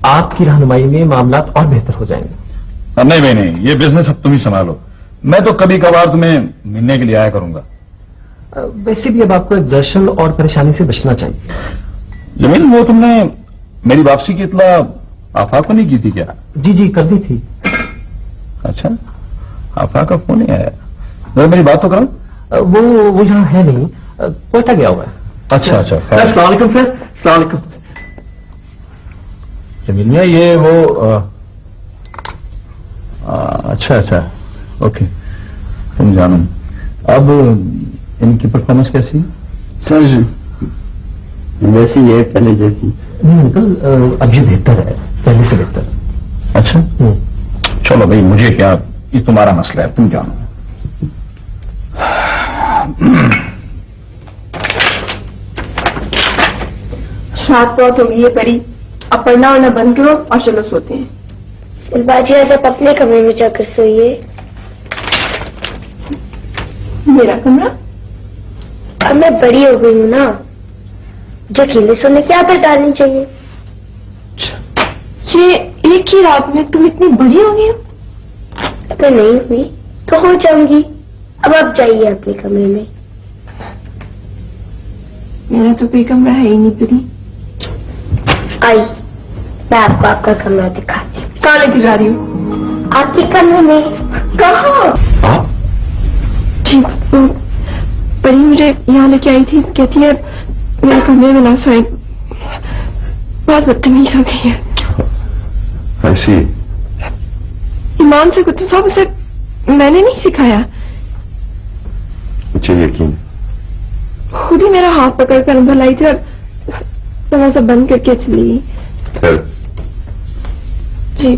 आपकी रहनुमाई में मामलात और बेहतर हो जाएंगे। नहीं भाई नहीं, ये बिजनेस अब तुम ही संभालो। मैं तो कभी कभार तुम्हें मिलने के लिए आया करूंगा। वैसे भी अब आपको एक्सर्शन और परेशानी से बचना चाहिए। जमील, वो तुमने मेरी वापसी की इत्तला आफाक को नहीं की थी क्या? जी जी, कर दी थी। अच्छा, आफाक का फोन नहीं आया? जरा मेरी बात तो करो। वो यहाँ है नहीं, कोयटा गया हुआ है। अच्छा अच्छा, अस्सलाम वालेकुम सर। अस्सलाम वालेकुम। जमील मियां, ये वो अच्छा अच्छा, ओके, तुम जानो। अब इनकी परफॉर्मेंस कैसी है? सर वैसी है, पहले जैसी। अंकल, अब ये बेहतर है, पहले से बेहतर। अच्छा, चलो भाई, मुझे क्या, ये तुम्हारा मसला है, तुम जानो। रात बहुत हो गई है परी, अब पढ़ना वरना बंद करो और चलो सोते हैं। बाजी, आज आप अपने कमरे में जाकर सोइए। मेरा कमरा? अब मैं बड़ी हो गई हूँ ना, जो अकेले सोने की आदत डालनी चाहिए। ये एक ही रात में तुम इतनी बड़ी हो गई हो? अगर नहीं हुई तो हो जाऊंगी। अब आप जाइए अपने कमरे में। मेरा तो कोई कमरा है ही नहीं परी। आई, मैं आपको आपका कमरा दिखाती हूँ। कहाँ लेके जा रही हूँ? आपके कमरे में। कहाँ? आप? जी, परी मुझे यहाँ लेके आई थी, कहती है मेरे कमरे में ना सोए। बहुत बदतमीज हो गई है। ऐसी? ईमान से कुछ साहब, उसे मैंने नहीं सिखाया। मुझे यकीन, खुद ही मेरा हाथ पकड़ कर अंदर लाई थी और दरवाजा बंद करके चली गई। खैर, जी,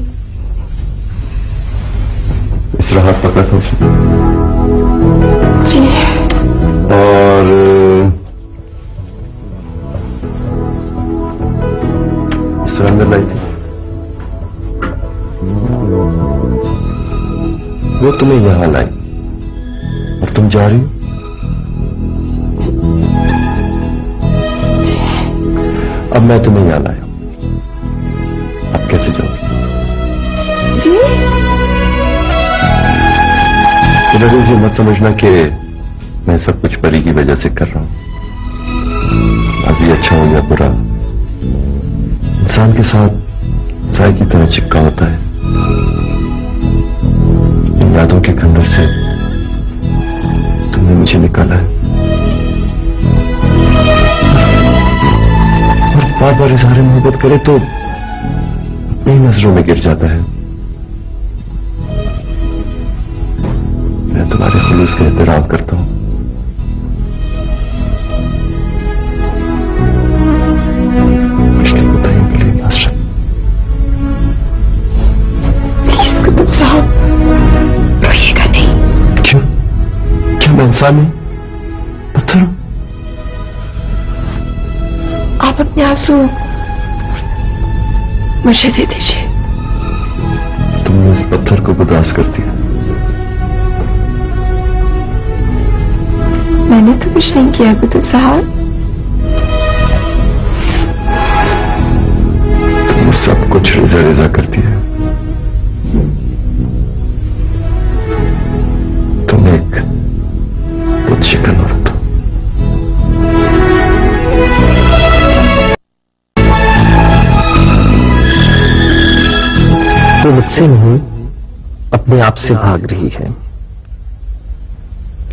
इस राह पकड़ा था उसने, जी। और इस राह अंदर लाई थी। वो तुम्हें यहां लाई और तुम जा रही हो। अब मैं तुम्हें यहां लाया, अब कैसे जाओगी? जी, लड़े से मत समझना कि मैं सब कुछ परी की वजह से कर रहा हूं। अभी अच्छा हो या बुरा, इंसान के साथ साए की तरह चिपका होता है। इन यादों के खंडर से तुमने मुझे निकाला है, और बार बार इजहार मोहब्बत करे तो अपनी नजरों में गिर जाता है। मैं तुम्हारे खुलूस का एहतराम करता हूं। मुश्किल बताइयों के लिए आश्रम। प्लीज कुतुब साहब, रोइएगा नहीं। क्यों? क्या मैं इंसान नहीं, पत्थर हूं? आंसू मुझे दे दीजिए। तुमने इस पत्थर को उदास कर दिया। मैंने तो कुछ नहीं किया बुद्धू साहब। तुमने सब कुछ रेजा रेजा कर दिया। तुम एक बहुत शिकन औरत हो। वो मुझसे नहीं अपने आप से भाग रही है।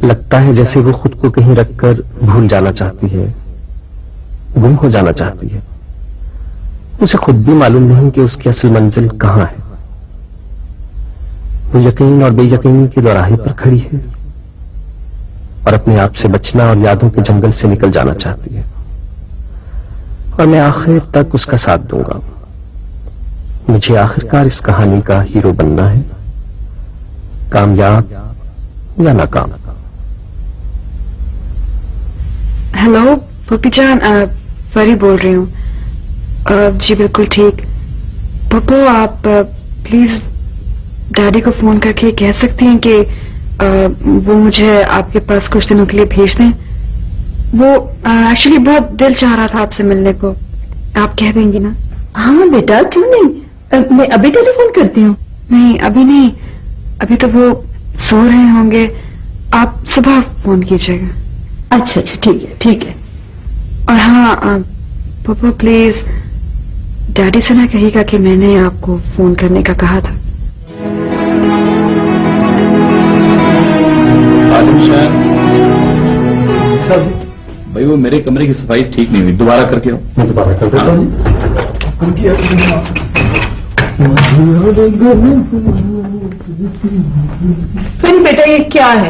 लगता है जैसे वो खुद को कहीं रखकर भूल जाना चाहती है, गुम हो जाना चाहती है। उसे खुद भी मालूम नहीं कि उसकी असल मंजिल कहां है। वो यकीन और बेयकीनी के दोराहे पर खड़ी है और अपने आप से बचना और यादों के जंगल से निकल जाना चाहती है। और मैं आखिर तक उसका साथ दूंगा। मुझे आखिरकार इस कहानी का हीरो बनना है, कामयाब या नाकाम। हेलो पप्पी जान, परी बोल रही हूँ। जी बिल्कुल ठीक। पप्पू आप प्लीज डैडी को फोन करके कह सकती हैं कि वो मुझे आपके पास कुछ दिनों के लिए भेज दें। वो एक्चुअली बहुत दिल चाह रहा था आपसे मिलने को। आप कह देंगी ना? हाँ बेटा, क्यों नहीं। मैं अभी टेलीफोन करती हूँ। नहीं अभी नहीं, अभी तो वो सो रहे होंगे। आप सुबह फोन कीजिएगा। अच्छा अच्छा ठीक है ठीक है। और हाँ पप्पू प्लीज डैडी से ना कहिएगा कि मैंने आपको फोन करने का कहा था। भाई वो मेरे कमरे की सफाई ठीक नहीं हुई, दोबारा करके आओ। मैं दोबारा कर देता हूँ। फिर बेटा ये क्या है?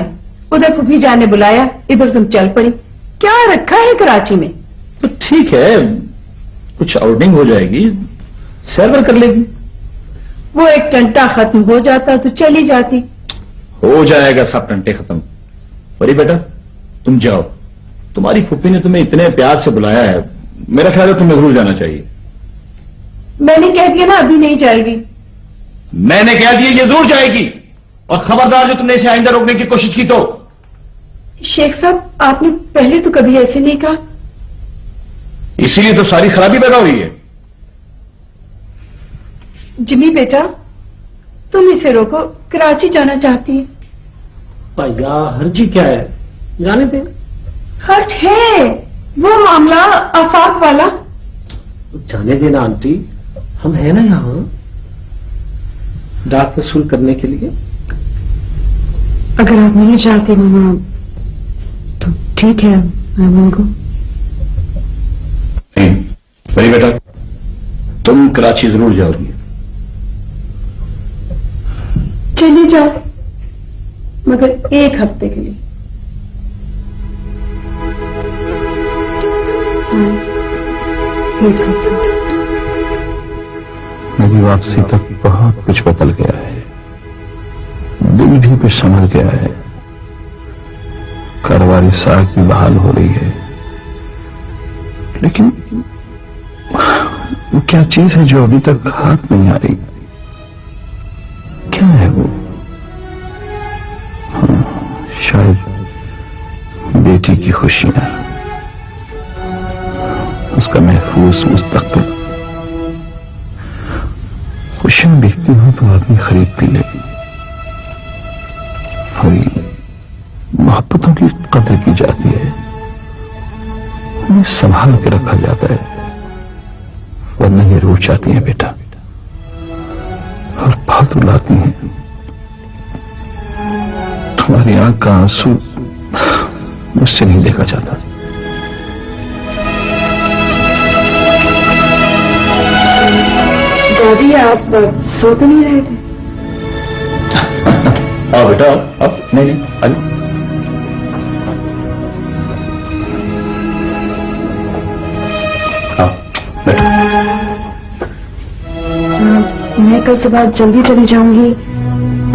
उधर फूफी जान ने बुलाया, इधर तुम चल पड़ी। क्या रखा है कराची में? तो ठीक है, कुछ आउटिंग हो जाएगी, सर्वर कर लेगी। वो एक टंटा खत्म हो जाता तो चली जाती। हो जाएगा सब टंटे खत्म। बड़ी बेटा तुम जाओ, तुम्हारी फुप्पी ने तुम्हें इतने प्यार से बुलाया है, मेरा ख्याल है तुम्हें जरूर जाना चाहिए। मैंने कह दिया ना अभी नहीं जाएगी। मैंने कह दिया ये जरूर जाएगी, और खबरदार जो तुमने इसे आइंदा रोकने की कोशिश की तो। शेख साहब आपने पहले तो कभी ऐसे नहीं कहा। इसीलिए तो सारी खराबी पैदा हुई है। जिमी बेटा तुम इसे रोको, कराची जाना चाहती है। भैया हर्जी क्या है, जाने दे। खर्च है, वो मामला आफाक वाला। जाने देना आंटी, हम हैं ना यहाँ डाक वसूल करने के लिए। अगर आप नहीं चाहते मामा तो ठीक है, मैं उनको। नहीं बड़ी बेटा तुम कराची जरूर जाओगी। चली जाओ, मगर एक हफ्ते के लिए। हाँ, एक हफ्ते। मेरी वापसी तक बहुत कुछ बदल गया है, दिल भी कुछ संभल गया है। कारोबारी साख भी बहाल हो रही है, लेकिन वो क्या चीज है जो अभी तक हाथ नहीं आ रही? क्या है वो? हाँ, शायद बेटी की खुशियां, उसका महफूज मुस्तकबिल। खुशियां देखती हूं तो आदमी खरीद भी लेती, और मोहब्बतों की कदर की जाती है, उन्हें संभाल के रखा जाता है, वरना ये रूठ जाती हैं बेटा और फालतू लाती हैं। तुम्हारी आंख का आंसू मुझसे नहीं देखा जाता। दादी आप सो तो नहीं रहे थे? आओ बेटा अब नहीं आइए। मैं कल सुबह जल्दी चली जाऊंगी,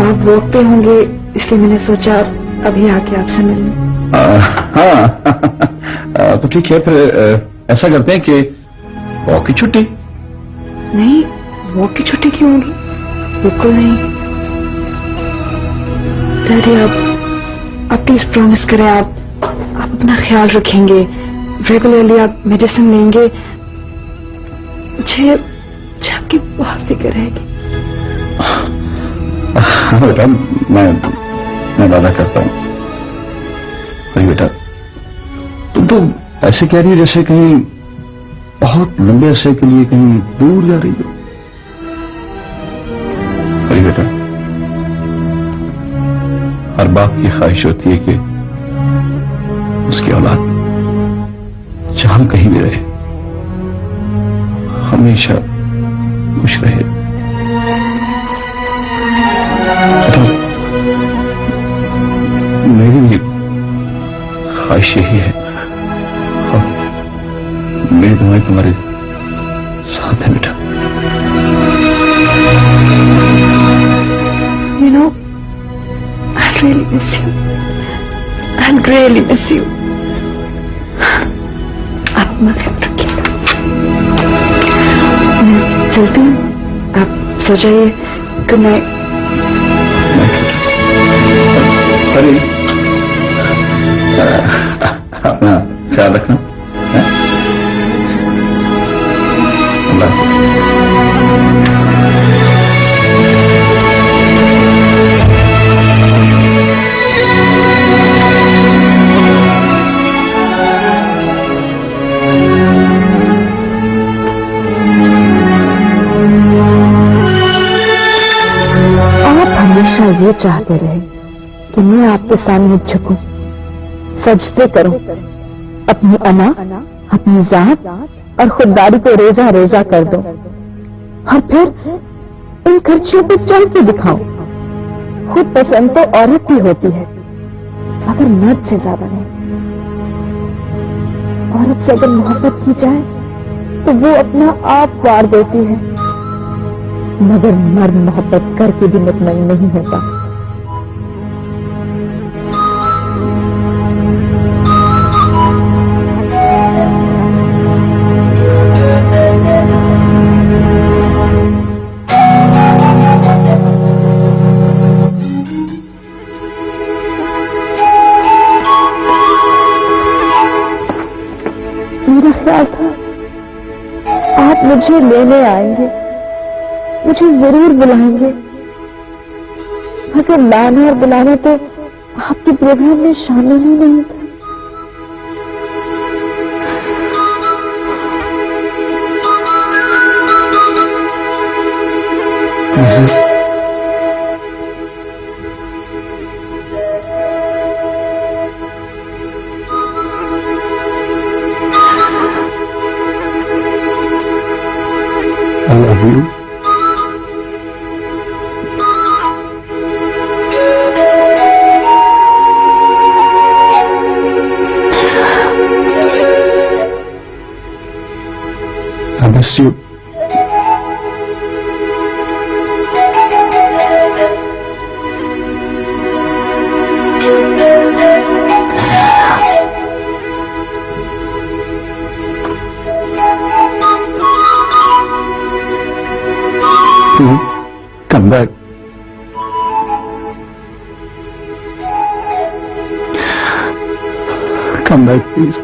आप वॉक पे होंगे, इसलिए मैंने सोचा अभी आके आपसे मिलूं। हाँ तो ठीक है, फिर ऐसा करते हैं कि वॉक की छुट्टी। नहीं, वॉक की छुट्टी क्यों होगी? बिल्कुल नहीं। डैडी, आप प्लीज प्रॉमिस करें, आप अपना ख्याल रखेंगे, रेगुलरली आप मेडिसिन लेंगे। मुझे आपकी बहुत फिक्र रहेगी। हाँ बेटा, मैं वादा करता हूं। अरे बेटा, तुम तो ऐसे कह रही हो जैसे कहीं बहुत लंबे अरसे के लिए कहीं दूर जा रही हो। अरे बेटा, हर बाप की ख्वाहिश होती है कि उसकी औलाद जहां कहीं भी रहे हमेशा खुश रहे। मेरी भी ख्वाहिश यही है और मेरी दुआएं तुम्हारे साथ है बेटा। You know, I really miss you. I really miss you. आप अपना ख्याल रखिएगा। मैं चलती हूँ, आप सो जाइए। Good night. अरे अपना ख्याल रखना। अल्लाह हमेशा ये चाहते रहे कि मैं आपके सामने झुकूं, सजदे करूं, अपनी अना, अपनी जात और खुददारी को रेजा रेजा कर दूं और फिर इन खर्चियों को चल के दिखाऊं। खुद पसंद तो औरत ही होती है मगर मर्द से ज्यादा नहीं। औरत से अगर मोहब्बत की जाए तो वो अपना आप वार देती है, मगर मर्द मोहब्बत करके भी मुतमईन नहीं होता। मेरा ख्याल था आप मुझे लेने आएंगे, मुझे जरूर बुलाएंगे, मगर लाना और बुलाना तो आपके प्रोग्राम में शामिल ही नहीं था। I love you. I miss you. Come back. Come back, please.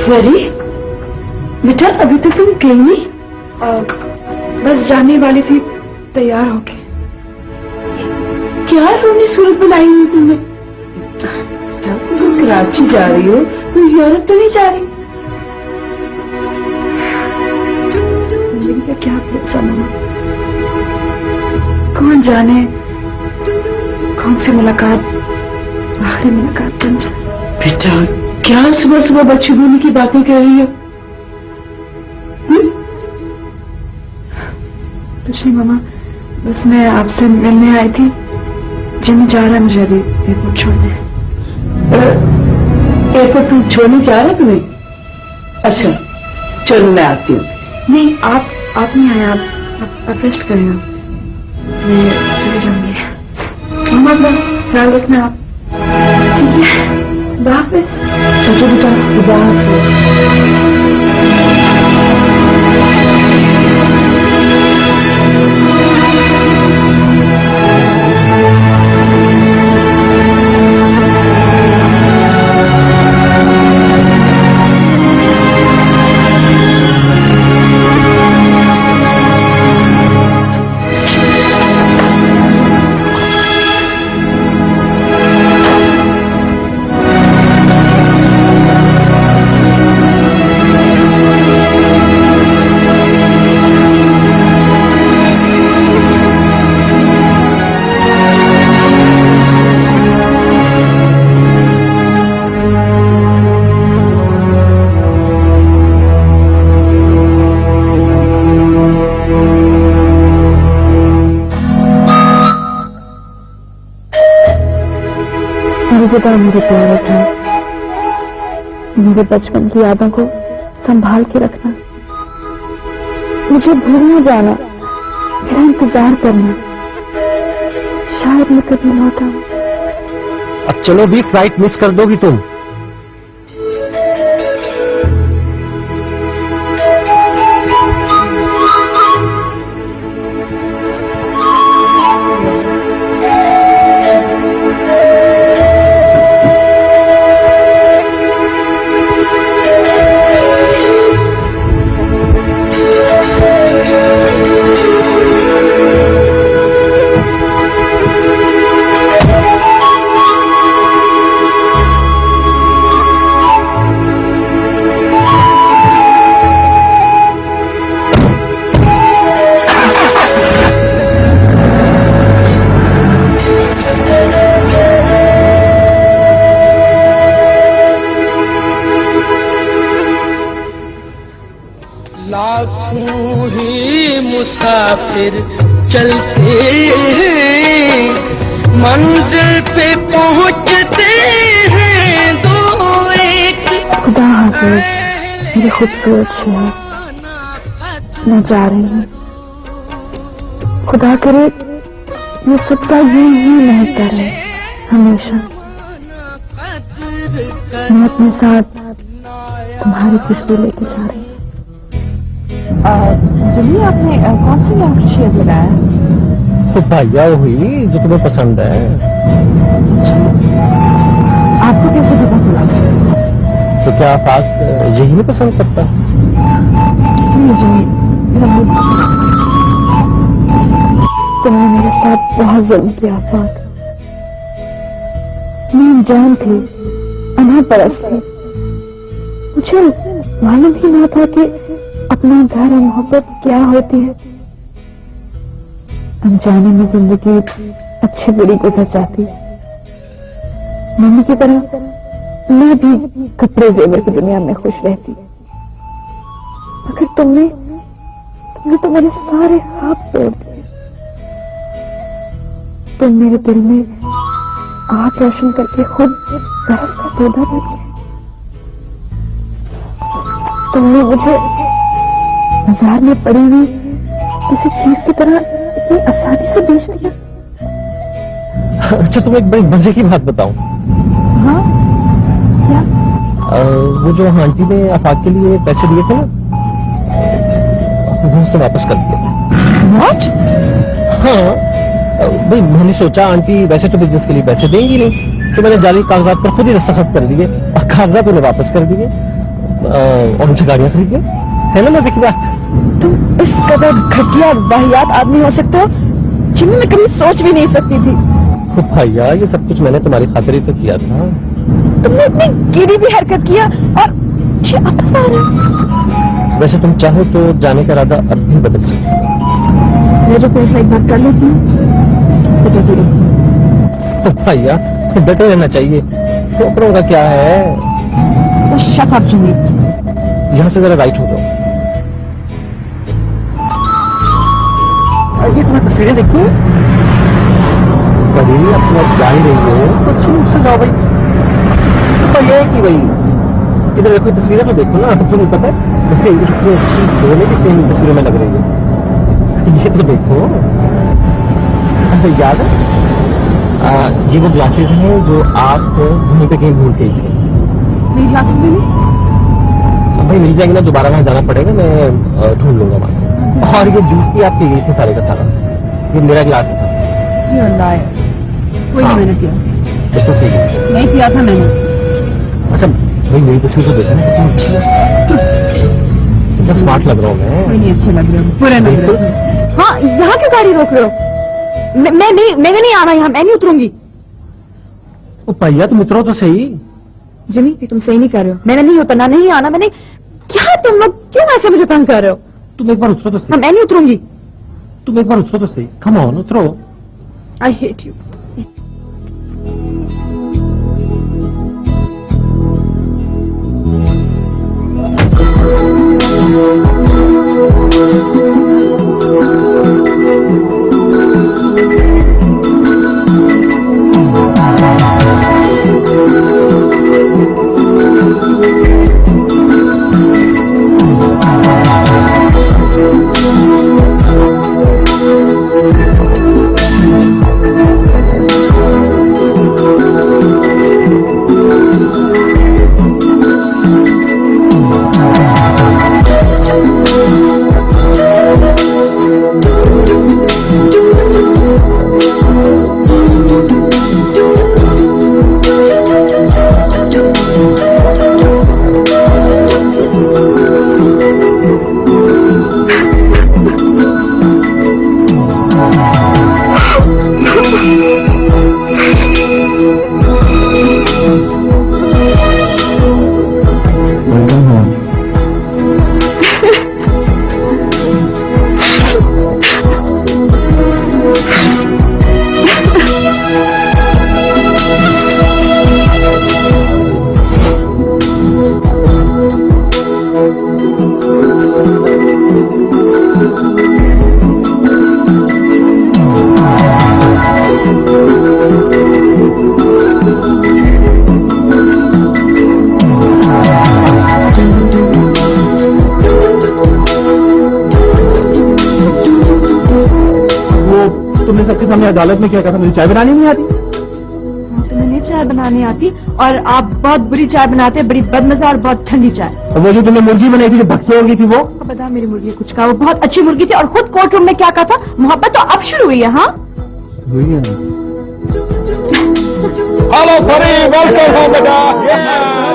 Very बेटा, अभी तक तुम गई नहीं? बस जाने वाली थी, तैयार होके। क्या रोनी सूरत बनाई हुई तुमने? तुम कराची जा रही हो, तुम यूरोप तो नहीं जा रही? मेरी क्या भरोसा मामा, कौन जाने कौन सी मुलाकात आखिरी मुलाकात बन जाए। बेटा, क्या सुबह सुबह बच्चे बोलने की बातें कर रही हो? कुछ नहीं मामा, बस मैं आपसे मिलने आई थी। जिम जा रहा है मुझे अभी एयरपोर्ट छोड़ने। एयरपोर्ट छोड़ने जा रहा है तुम्हें? अच्छा चलो मैं आती हूँ। नहीं, आप नहीं आए, आप रेस्ट करें, मैं चले जाऊंगी। मामा अपना ख्याल रखना आप। ठीक है, खुदा हाफिज। अच्छा बेटा, खुदा हाफिज। अलविदा मेरे प्यारे था, मेरे बचपन की यादों को संभाल के रखना, मुझे भूल न जाना, मेरा इंतजार करना, शायद मैं कभी लौट आऊं। अब चलो भी, फ्लाइट मिस कर दोगी तुम। लाखों ही मुसाफिर चलते हैं, मंजिल पे पहुंचते हैं दो एक। खुदा हाफिज मेरे खूबसूरत शहर, मैं जा रही हूँ। खुदा करे ये सब्जा यूं ही महकता रहे हमेशा। मैं अपने साथ तुम्हारी खुशबू लेके जा रही हूँ। जल्दी आपने कौन सी लॉन्ग शेड लगाया? तो भैया हुई जो तुम्हें पसंद है। आपको कैसे पता चला? तो क्या आफाक यही नहीं पसंद करता? तुमने मेरे साथ बहुत जुल्म किया आफाक। मैं अनजान थी, अनापरस्त थी, मुझे मालूम ही ना था कि अपना घर और मोहब्बत क्या होती है। अनजाने में जिंदगी अच्छी बुरी गुजर जाती है। मम्मी की तरह मैं भी कपड़े जेवर की दुनिया में खुश रहती, मगर तुमने तो मेरे सारे ख्वाब तोड़ दिए। तुम मेरे दिल में आग रोशन करके खुद बर्फ का तोड़ा बन गए। तुमने मुझे बाजार में पड़ी हुई किसी चीज की तरह इतनी आसानी से बेच दिया। अच्छा, तुम्हें एक बड़ी मजे की बात बताऊं? हाँ, क्या? वो जो आंटी ने आफाक के लिए पैसे दिए थे ना, वो उससे वापस कर दिए थे। What? हाँ भाई, मैंने सोचा आंटी वैसे तो बिजनेस के लिए पैसे देंगी नहीं, तो मैंने जाली कागजात पर खुद ही दस्तखत कर दिए और कागजात उन्हें वापस कर दिए। और उनसे गाड़ियां खरीद गए, है ना मजे की बात। तुम इस कदर घटिया वाहियात आदमी हो सकते हो जिन्हें मैं कभी सोच भी नहीं सकती थी। भैया ये सब कुछ मैंने तुम्हारी खातिर ही तो किया था। तुमने इतनी गिरी भी हरकत किया और मुझे वापस आ रहा। वैसे तुम चाहो तो जाने का इरादा अब भी बदल सकते हो। मैं जो फैसला एक बार कर लेती हूँ तो कैसे रहती। भैया डटे रहना चाहिए, ठोकरों का क्या है। तो शट अप जिमी। यहाँ से जरा राइट हो जाओ। ये तुम्हें तस्वीरें देखी कभी अपना जा ही रही हो तो अच्छी मुझसे जाओ भाई। तो ये है कि भाई इधर देखो तस्वीरें तो देखो ना, तुम्हें पता है वैसे इतनी अच्छी दोनों की तीन तस्वीरों में लग रही है। ये तो देखो। अच्छा याद है ये वो ग्लासेस हैं जो आप घूमने पे कहीं भूल के गए। मेरी ग्लासेस मिली? भाई मिल जाएंगे ना, दोबारा वहां जाना पड़ेगा, मैं ढूंढ लूंगा वहां से। और ये जूस की आप पी गई थी सारे का सारा, ये मेरा गिलास था। ये अल्लाह है, कोई नहीं मैंने किया। तो ठीक है, नहीं किया था मैंने। अच्छा भाई मेरी तस्वीर तो देखो ना कितनी अच्छी है, कितना स्मार्ट लग रहा हूँ मैं। कोई नहीं अच्छे लग रहे हो, बुरे लग रहे हो। हाँ यहाँ क्यों गाड़ी रोक रहे हो? मैंने नहीं आना यहाँ, मैं नहीं उतरूंगी। ओ भैया तुम उतरो तो सही। जिमी तुम सही नहीं कर रहे हो, मैंने नहीं उतरना, नहीं आना मैंने। क्या तुम लोग क्यों ऐसे मुझे तंग कर रहे हो? तुम एक बार उतरो तो सही। हाँ मैं नहीं उतरूंगी। तुम एक बार उतरो तो सही, कम ऑन उतरो। I hate you. तुमने सबके सामने अदालत में क्या कहा था मुझे चाय बनानी नहीं आती? तुम्हें नहीं चाय बनानी आती और आप बहुत बुरी चाय बनाते हैं, बड़ी बदमजा और बहुत ठंडी चाय। और वो जो तुमने मुर्गी बनाई थी जो भक्सी हो गई थी वो? बता मेरी मुर्गी कुछ कहा, वो बहुत अच्छी मुर्गी थी और खुद कोर्ट रूम में क्या कहा था, मोहब्बत तो अब शुरू हुई है। हाँ हुई है। हेलो फरी, वेलकम होम बेटा।